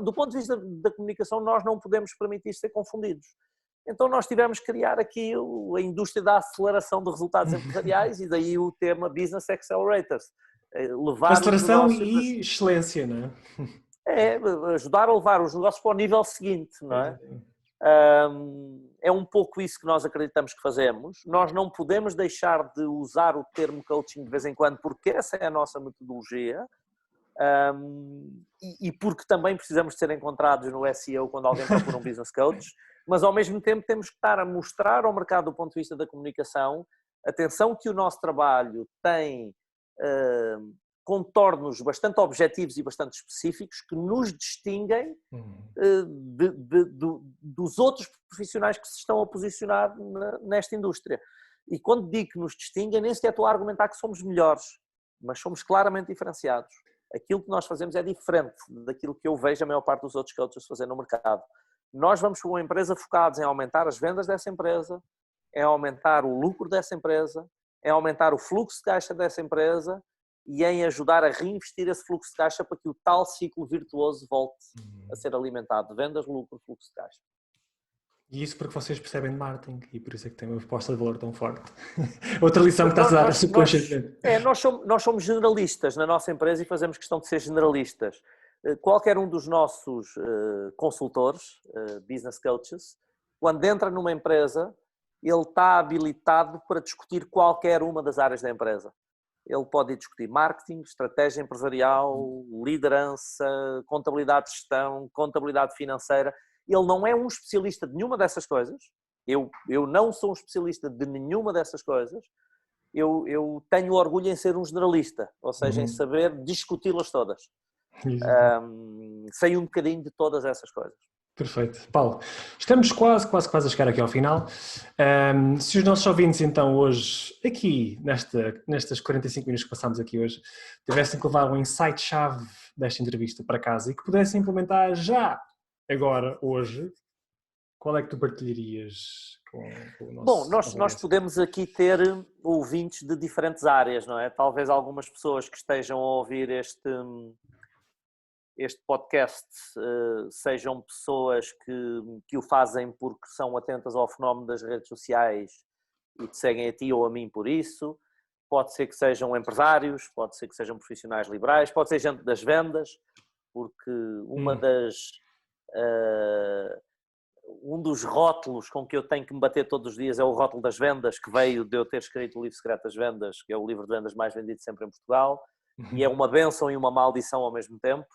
do ponto de vista da comunicação, nós não podemos permitir ser confundidos. Então nós tivemos que criar aqui a indústria da aceleração de resultados empresariais e daí o tema Business Accelerators. Levar aceleração e excelência, não é? Ajudar a levar os negócios para o nível seguinte, não é? É um pouco isso que nós acreditamos que fazemos. Nós não podemos deixar de usar o termo coaching de vez em quando, porque essa é a nossa metodologia. E porque também precisamos de ser encontrados no SEO quando alguém procura um business coach, mas ao mesmo tempo temos que estar a mostrar ao mercado do ponto de vista da comunicação, atenção que o nosso trabalho tem contornos bastante objetivos e bastante específicos que nos distinguem dos outros profissionais que se estão a posicionar nesta indústria. E quando digo que nos distinguem, nem sequer estou a argumentar que somos melhores, mas somos claramente diferenciados. Aquilo que nós fazemos é diferente daquilo que eu vejo a maior parte dos outros coaches fazer no mercado. Nós vamos para uma empresa focados em aumentar as vendas dessa empresa, em aumentar o lucro dessa empresa, em aumentar o fluxo de caixa dessa empresa e em ajudar a reinvestir esse fluxo de caixa para que o tal ciclo virtuoso volte a ser alimentado de vendas, lucro, fluxo de caixa. E isso porque vocês percebem de marketing e por isso é que tem uma proposta de valor tão forte. Outra lição que estás a dar subconscientemente. Nós somos generalistas na nossa empresa e fazemos questão de ser generalistas. Qualquer um dos nossos consultores, business coaches, quando entra numa empresa, ele está habilitado para discutir qualquer uma das áreas da empresa. Ele pode discutir marketing, estratégia empresarial, liderança, contabilidade de gestão, contabilidade financeira. Ele não é um especialista de nenhuma dessas coisas. Eu não sou um especialista de nenhuma dessas coisas. Eu tenho orgulho em ser um generalista, ou seja, em saber discuti-las todas. Sei um bocadinho de todas essas coisas. Perfeito. Paulo, estamos quase a chegar aqui ao final. Se os nossos ouvintes, então, hoje, aqui, nestas 45 minutos que passámos aqui hoje, tivessem que levar um insight-chave desta entrevista para casa e que pudessem implementar já, agora, hoje, qual é que tu partilharias com o nosso... Bom, nós podemos aqui ter ouvintes de diferentes áreas, não é? Talvez algumas pessoas que estejam a ouvir este podcast sejam pessoas que o fazem porque são atentas ao fenómeno das redes sociais e te seguem a ti ou a mim por isso. Pode ser que sejam empresários, pode ser que sejam profissionais liberais, pode ser gente das vendas, porque um dos rótulos com que eu tenho que me bater todos os dias é o rótulo das vendas, que veio de eu ter escrito o livro Secreto das Vendas, que é o livro de vendas mais vendido sempre em Portugal, e é uma bênção e uma maldição ao mesmo tempo,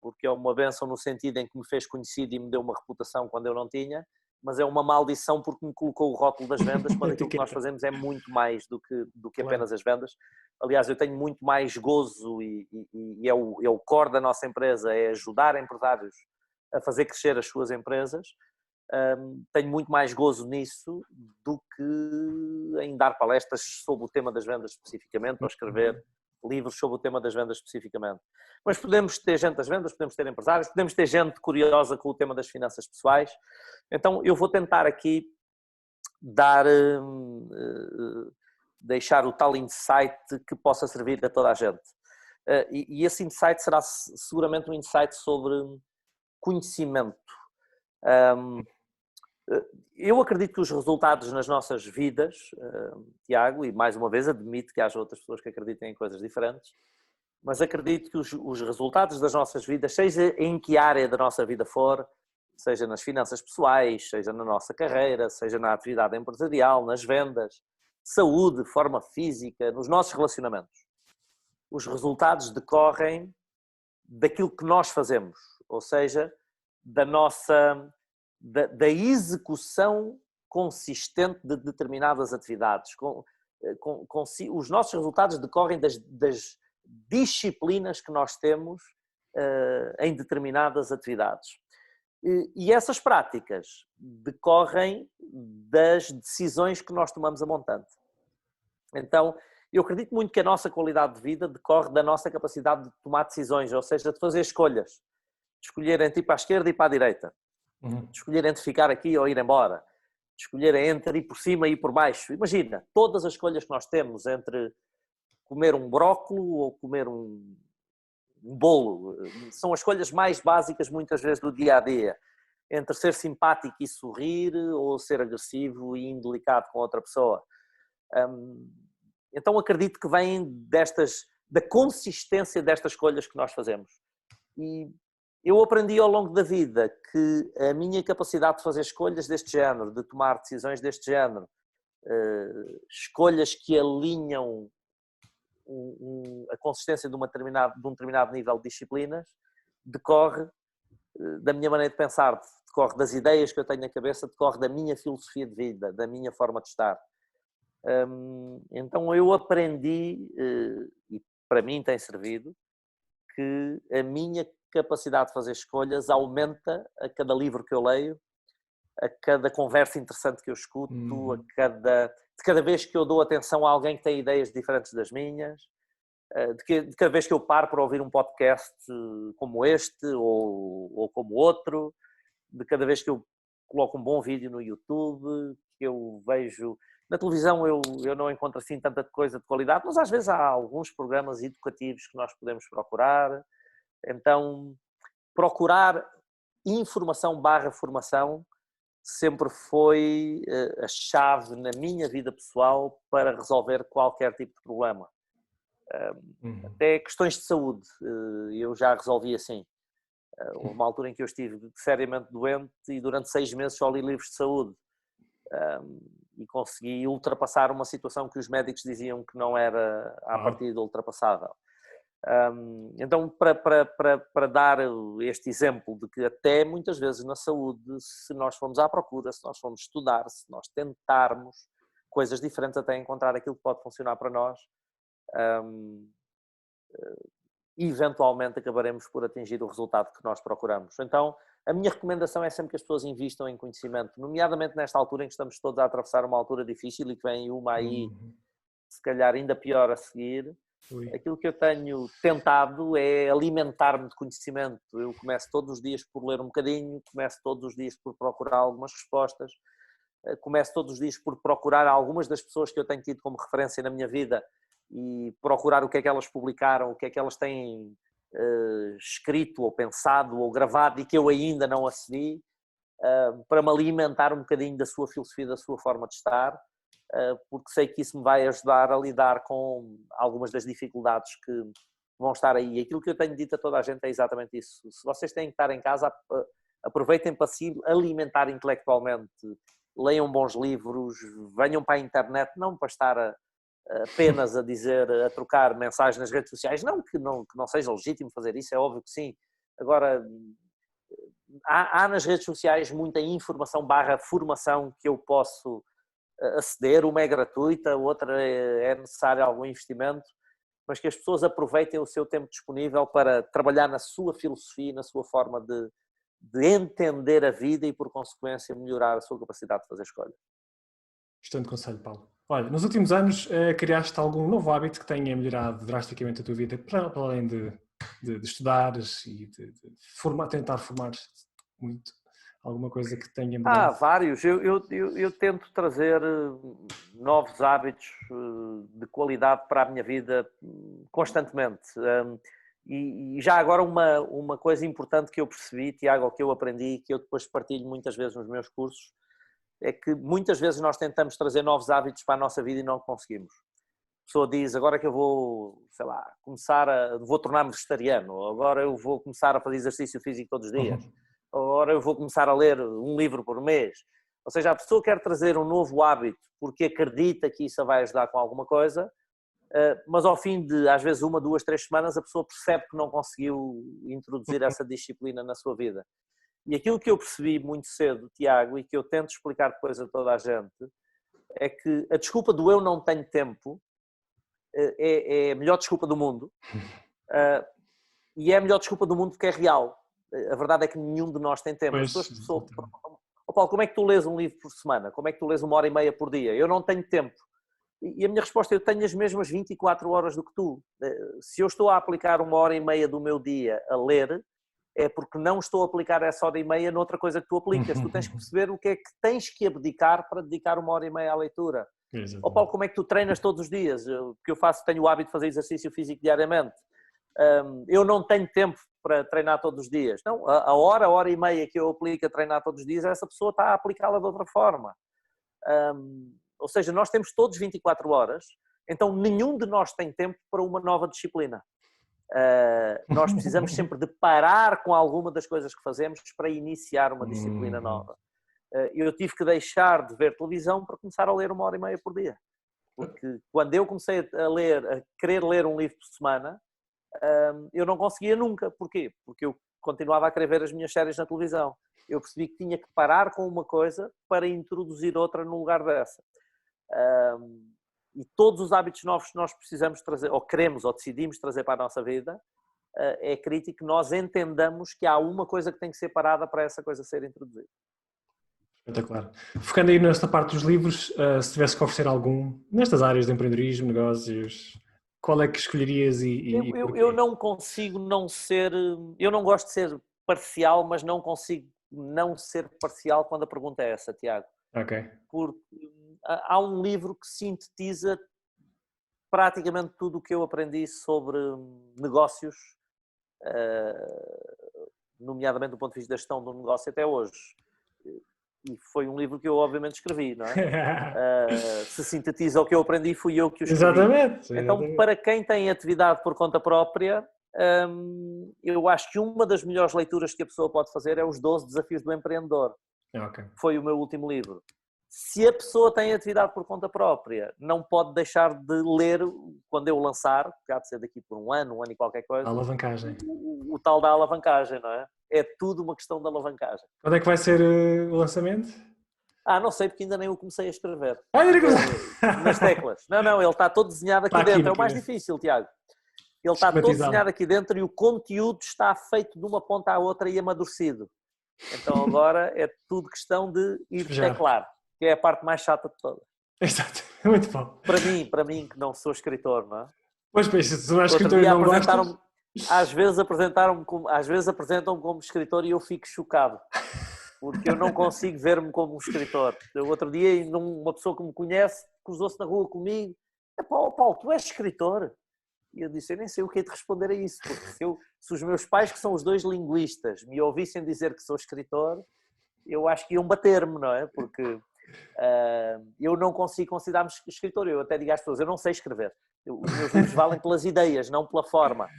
porque é uma bênção no sentido em que me fez conhecido e me deu uma reputação quando eu não tinha, mas é uma maldição porque me colocou o rótulo das vendas, quando aquilo que nós fazemos é muito mais do que apenas as vendas. Aliás, eu tenho muito mais gozo e é o core da nossa empresa, é ajudar empresários a fazer crescer as suas empresas. Tenho muito mais gozo nisso do que em dar palestras sobre o tema das vendas especificamente ou escrever livros sobre o tema das vendas especificamente. Mas podemos ter gente das vendas, podemos ter empresários, podemos ter gente curiosa com o tema das finanças pessoais. Então eu vou tentar aqui deixar o tal insight que possa servir a toda a gente. E esse insight será seguramente um insight sobre conhecimento. Eu acredito que os resultados nas nossas vidas, Tiago, e mais uma vez admito que haja outras pessoas que acreditem em coisas diferentes, mas acredito que os resultados das nossas vidas, seja em que área da nossa vida for, seja nas finanças pessoais, seja na nossa carreira, seja na atividade empresarial, nas vendas, saúde, forma física, nos nossos relacionamentos, os resultados decorrem daquilo que nós fazemos, ou seja, da execução consistente de determinadas atividades. Os nossos resultados decorrem das disciplinas que nós temos em determinadas atividades. E essas práticas decorrem das decisões que nós tomamos a montante. Então, eu acredito muito que a nossa qualidade de vida decorre da nossa capacidade de tomar decisões, ou seja, de fazer escolhas. De escolher entre ir para a esquerda e para a direita. De escolher entre ficar aqui ou ir embora. De escolher entre ir por cima e ir por baixo. Imagina, todas as escolhas que nós temos entre comer um brócolo ou comer um bolo. São as escolhas mais básicas muitas vezes do dia a dia. Entre ser simpático e sorrir ou ser agressivo e indelicado com outra pessoa. Então acredito que vem da consistência destas escolhas que nós fazemos. E eu aprendi ao longo da vida que a minha capacidade de fazer escolhas deste género, de tomar decisões deste género, escolhas que alinham a consistência de um determinado nível de disciplinas, decorre da minha maneira de pensar, decorre das ideias que eu tenho na cabeça, decorre da minha filosofia de vida, da minha forma de estar. Então eu aprendi, e para mim tem servido, que a minha capacidade de fazer escolhas aumenta a cada livro que eu leio, a cada conversa interessante que eu escuto, de cada vez que eu dou atenção a alguém que tem ideias diferentes das minhas, de cada vez que eu paro para ouvir um podcast como este ou como outro, de cada vez que eu coloco um bom vídeo no YouTube, que eu vejo... Na televisão eu não encontro assim tanta coisa de qualidade, mas às vezes há alguns programas educativos que nós podemos procurar. Então, procurar informação/formação sempre foi a chave na minha vida pessoal para resolver qualquer tipo de problema. Até questões de saúde eu já resolvi assim. Houve uma altura em que eu estive seriamente doente e durante 6 meses só li livros de saúde. E consegui ultrapassar uma situação que os médicos diziam que não era à partida ultrapassável. Então, para dar este exemplo de que até muitas vezes na saúde, se nós formos à procura, se nós formos estudar, se nós tentarmos coisas diferentes até encontrar aquilo que pode funcionar para nós, eventualmente acabaremos por atingir o resultado que nós procuramos. Então, a minha recomendação é sempre que as pessoas investam em conhecimento, nomeadamente nesta altura em que estamos todos a atravessar uma altura difícil e que vem uma aí, se calhar ainda pior a seguir. Aquilo que eu tenho tentado é alimentar-me de conhecimento. Eu começo todos os dias por ler um bocadinho, começo todos os dias por procurar algumas respostas, começo todos os dias por procurar algumas das pessoas que eu tenho tido como referência na minha vida e procurar o que é que elas publicaram, o que é que elas têm escrito ou pensado ou gravado e que eu ainda não acedi, para me alimentar um bocadinho da sua filosofia, da sua forma de estar, porque sei que isso me vai ajudar a lidar com algumas das dificuldades que vão estar aí. Aquilo que eu tenho dito a toda a gente é exatamente isso. Se vocês têm que estar em casa, aproveitem para se alimentar intelectualmente, leiam bons livros, venham para a internet, não para estar apenas a trocar mensagens nas redes sociais, não que não seja legítimo fazer isso, é óbvio que sim. Agora, há nas redes sociais muita informação/formação que eu posso aceder, uma é gratuita, outra é necessário algum investimento, mas que as pessoas aproveitem o seu tempo disponível para trabalhar na sua filosofia, na sua forma de entender a vida e, por consequência, melhorar a sua capacidade de fazer escolhas. Excelente conselho, Paulo. Olha, nos últimos anos criaste algum novo hábito que tenha melhorado drasticamente a tua vida, para além de estudares e de tentar formar-te muito? Alguma coisa que tenha mudado? Vários. Eu tento trazer novos hábitos de qualidade para a minha vida constantemente. E já agora uma coisa importante que eu percebi, Tiago, que eu aprendi, que eu depois partilho muitas vezes nos meus cursos, é que muitas vezes nós tentamos trazer novos hábitos para a nossa vida e não conseguimos. A pessoa diz, agora que eu vou, sei lá, vou tornar-me vegetariano, ou agora eu vou começar a fazer exercício físico todos os dias. Agora eu vou começar a ler um livro por mês. Ou seja, a pessoa quer trazer um novo hábito porque acredita que isso a vai ajudar com alguma coisa, mas ao fim de, às vezes, 1, 2, 3 semanas, a pessoa percebe que não conseguiu introduzir essa disciplina na sua vida. E aquilo que eu percebi muito cedo, Tiago, e que eu tento explicar depois a toda a gente, é que a desculpa do eu não tenho tempo é a melhor desculpa do mundo. E é a melhor desculpa do mundo porque é real. A verdade é que nenhum de nós tem tempo. As pessoas perguntam, Paulo, como é que tu lês um livro por semana? Como é que tu lês 1h30 por dia? Eu não tenho tempo. E a minha resposta é, eu tenho as mesmas 24 horas do que tu. Se eu estou a aplicar 1h30 do meu dia a ler, é porque não estou a aplicar essa 1h30 noutra coisa que tu aplicas. Tu tens que perceber o que é que tens que abdicar para dedicar 1h30 à leitura. Paulo, como é que tu treinas todos os dias? Porque eu tenho o hábito de fazer exercício físico diariamente. Eu não tenho tempo para treinar todos os dias. Não, a hora e meia que eu aplico a treinar todos os dias, essa pessoa está a aplicá-la de outra forma. Ou seja, nós temos todos 24 horas, então nenhum de nós tem tempo para uma nova disciplina. Nós precisamos sempre de parar com alguma das coisas que fazemos para iniciar uma disciplina nova. Eu tive que deixar de ver televisão para começar a ler 1h30 por dia. Porque quando eu comecei a querer ler um livro por semana, eu não conseguia nunca. Porquê? Porque eu continuava a querer ver as minhas séries na televisão. Eu percebi que tinha que parar com uma coisa para introduzir outra no lugar dessa. E todos os hábitos novos que nós precisamos trazer, ou queremos, ou decidimos trazer para a nossa vida, é crítico que nós entendamos que há uma coisa que tem que ser parada para essa coisa ser introduzida. Espetacular. Focando aí nesta parte dos livros, se tivesse que oferecer algum, nestas áreas de empreendedorismo, negócios, qual é que escolherias e porquê? Eu não consigo não ser... Eu não gosto de ser parcial, mas não consigo não ser parcial quando a pergunta é essa, Tiago. Ok. Porque há um livro que sintetiza praticamente tudo o que eu aprendi sobre negócios, nomeadamente do ponto de vista da gestão do negócio até hoje. E foi um livro que eu obviamente escrevi, não é? Se sintetiza o que eu aprendi, fui eu que o escrevi. Exatamente. Então, para quem tem atividade por conta própria, eu acho que uma das melhores leituras que a pessoa pode fazer é os 12 Desafios do Empreendedor. Okay. Foi o meu último livro. Se a pessoa tem atividade por conta própria, não pode deixar de ler, quando eu lançar, que há de ser daqui por um ano e qualquer coisa, a alavancagem. O tal da alavancagem, não é? É tudo uma questão de alavancagem. Quando é que vai ser o lançamento? Não sei, porque ainda nem o comecei a escrever. Nas teclas. Não, ele está todo desenhado aqui dentro. É o mais difícil, Tiago. Ele está todo desenhado aqui dentro e o conteúdo está feito de uma ponta à outra e amadurecido. Então agora é tudo questão de ir teclar, que é a parte mais chata de todas. Exato, muito bom. Para mim que não sou escritor, não é? Pois, se não és escritor e não gostas... Às vezes apresentam-me como escritor e eu fico chocado, porque eu não consigo ver-me como um escritor. O outro dia, uma pessoa que me conhece cruzou-se na rua comigo. Paulo, tu és escritor? E eu disse, eu nem sei o que é de responder a isso, porque se os meus pais, que são os 2 linguistas, me ouvissem dizer que sou escritor, eu acho que iam bater-me, não é? Porque eu não consigo considerar-me escritor. Eu até digo às pessoas, eu não sei escrever. Os meus livros valem pelas ideias, não pela forma.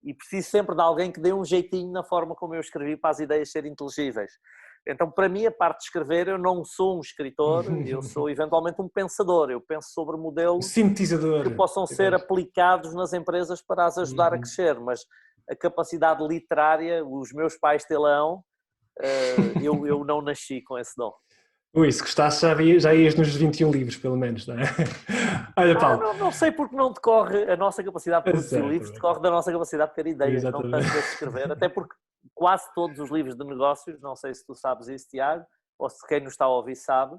E preciso sempre de alguém que dê um jeitinho na forma como eu escrevi para as ideias serem inteligíveis. Então, para mim, a parte de escrever, eu não sou um escritor, eu sou eventualmente um pensador. Eu penso sobre modelos sintetizador que possam ser aplicados nas empresas para as ajudar a crescer, mas a capacidade literária, os meus pais tê-la-ão, eu não nasci com esse dom. Ui, se gostasse já ias nos 21 livros, pelo menos, não é? Olha, Paulo. Não sei porque não decorre a nossa capacidade de produzir livros, decorre da nossa capacidade de ter ideias, não tanto de escrever, até porque quase todos os livros de negócios, não sei se tu sabes isso, Tiago, ou se quem nos está a ouvir sabe,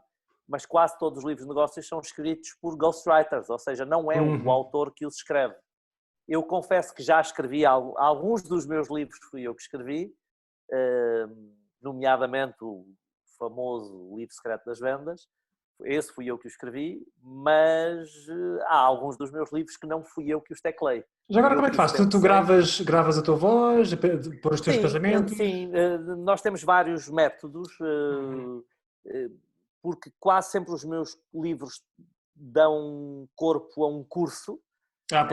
mas quase todos os livros de negócios são escritos por ghostwriters, ou seja, não é o autor que os escreve. Eu confesso que já escrevi alguns dos meus livros, fui eu que escrevi, nomeadamente o famoso Livro Secreto das Vendas, esse fui eu que o escrevi, mas há alguns dos meus livros que não fui eu que os teclei. Já agora como é que fazes? Tu gravas a tua voz, por os teus pensamentos? Sim, nós temos vários métodos, porque quase sempre os meus livros dão corpo a um curso.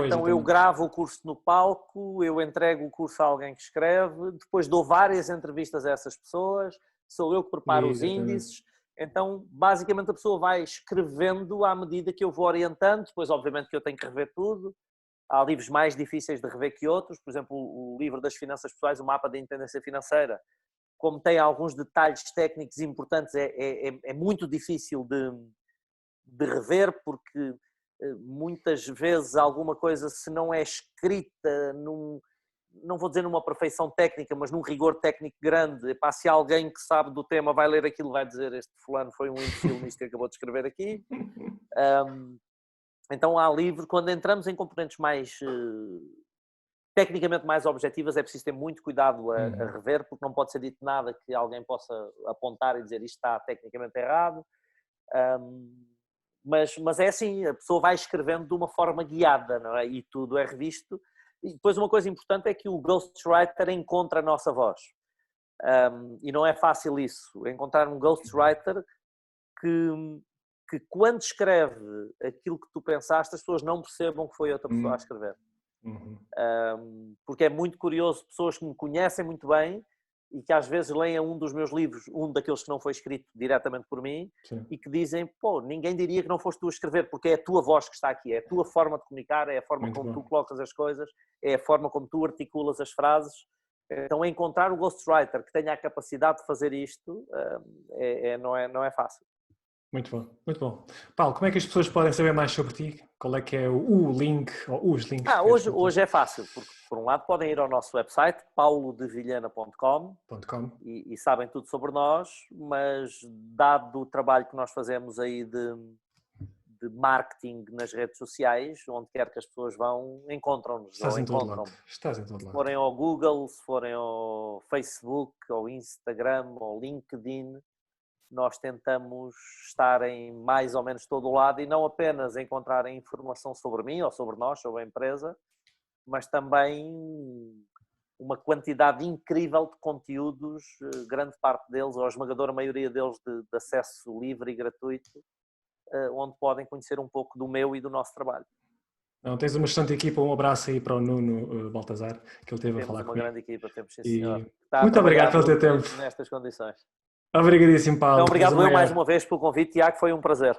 Então eu gravo o curso no palco, eu entrego o curso a alguém que escreve, depois dou várias entrevistas a essas pessoas, sou eu que preparo os índices, Então, basicamente, a pessoa vai escrevendo à medida que eu vou orientando. Depois, obviamente, que eu tenho que rever tudo. Há livros mais difíceis de rever que outros. Por exemplo, o livro das finanças pessoais, o mapa da independência financeira, como tem alguns detalhes técnicos importantes, é muito difícil de rever, porque muitas vezes alguma coisa, se não é escrita não vou dizer numa perfeição técnica, mas num rigor técnico grande, epá, se alguém que sabe do tema vai ler aquilo, vai dizer este fulano foi um imbecil nisto que acabou de escrever aqui. Então há livros, quando entramos em componentes mais tecnicamente mais objetivas, é preciso ter muito cuidado a rever, porque não pode ser dito nada que alguém possa apontar e dizer isto está tecnicamente errado. Mas é assim, a pessoa vai escrevendo de uma forma guiada, não é? E tudo é revisto. E depois uma coisa importante é que o ghostwriter encontra a nossa voz. E não é fácil isso, encontrar um ghostwriter que quando escreve aquilo que tu pensaste, as pessoas não percebam que foi outra pessoa a escrever. Porque é muito curioso, pessoas que me conhecem muito bem e que às vezes leem um dos meus livros, um daqueles que não foi escrito diretamente por mim, sim, e que dizem, pô, ninguém diria que não foste tu a escrever, porque é a tua voz que está aqui, é a tua forma de comunicar, é a forma muito como bom. Tu colocas as coisas, é a forma como tu articulas as frases. Então encontrar o ghostwriter que tenha a capacidade de fazer isto não é fácil. Muito bom, muito bom. Paulo, como é que as pessoas podem saber mais sobre ti? Qual é que é o link, ou os links? Hoje é fácil, porque por um lado podem ir ao nosso website, paulodevilhana.com, e sabem tudo sobre nós, mas dado o trabalho que nós fazemos aí de marketing nas redes sociais, onde quer que as pessoas vão, encontram-nos. Estás em todo lado. Se forem ao Google, se forem ao Facebook, ao Instagram, ao LinkedIn, nós tentamos estar em mais ou menos todo o lado e não apenas encontrarem informação sobre mim ou sobre nós, sobre a empresa, mas também uma quantidade incrível de conteúdos, grande parte deles, ou a esmagadora maioria deles de acesso livre e gratuito, onde podem conhecer um pouco do meu e do nosso trabalho. Não, tens uma excelente equipa, um abraço aí para o Nuno Baltazar, que ele teve a falar comigo. Temos uma grande equipa, temos, sim, senhor. Muito obrigado pelo teu tempo. Nestas condições. Obrigadíssimo, Paulo. Então, obrigado eu mais uma vez pelo convite, Tiago, foi um prazer.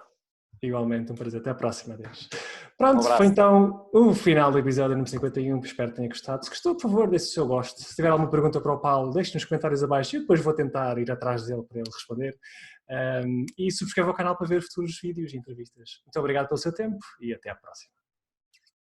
Igualmente, um prazer. Até à próxima, adeus. Pronto, foi então o final do episódio número 51, espero que tenha gostado. Se gostou, por favor, deixe o seu gosto. Se tiver alguma pergunta para o Paulo, deixe nos comentários abaixo e eu depois vou tentar ir atrás dele para ele responder. E subscreva o canal para ver futuros vídeos e entrevistas. Muito obrigado pelo seu tempo e até à próxima.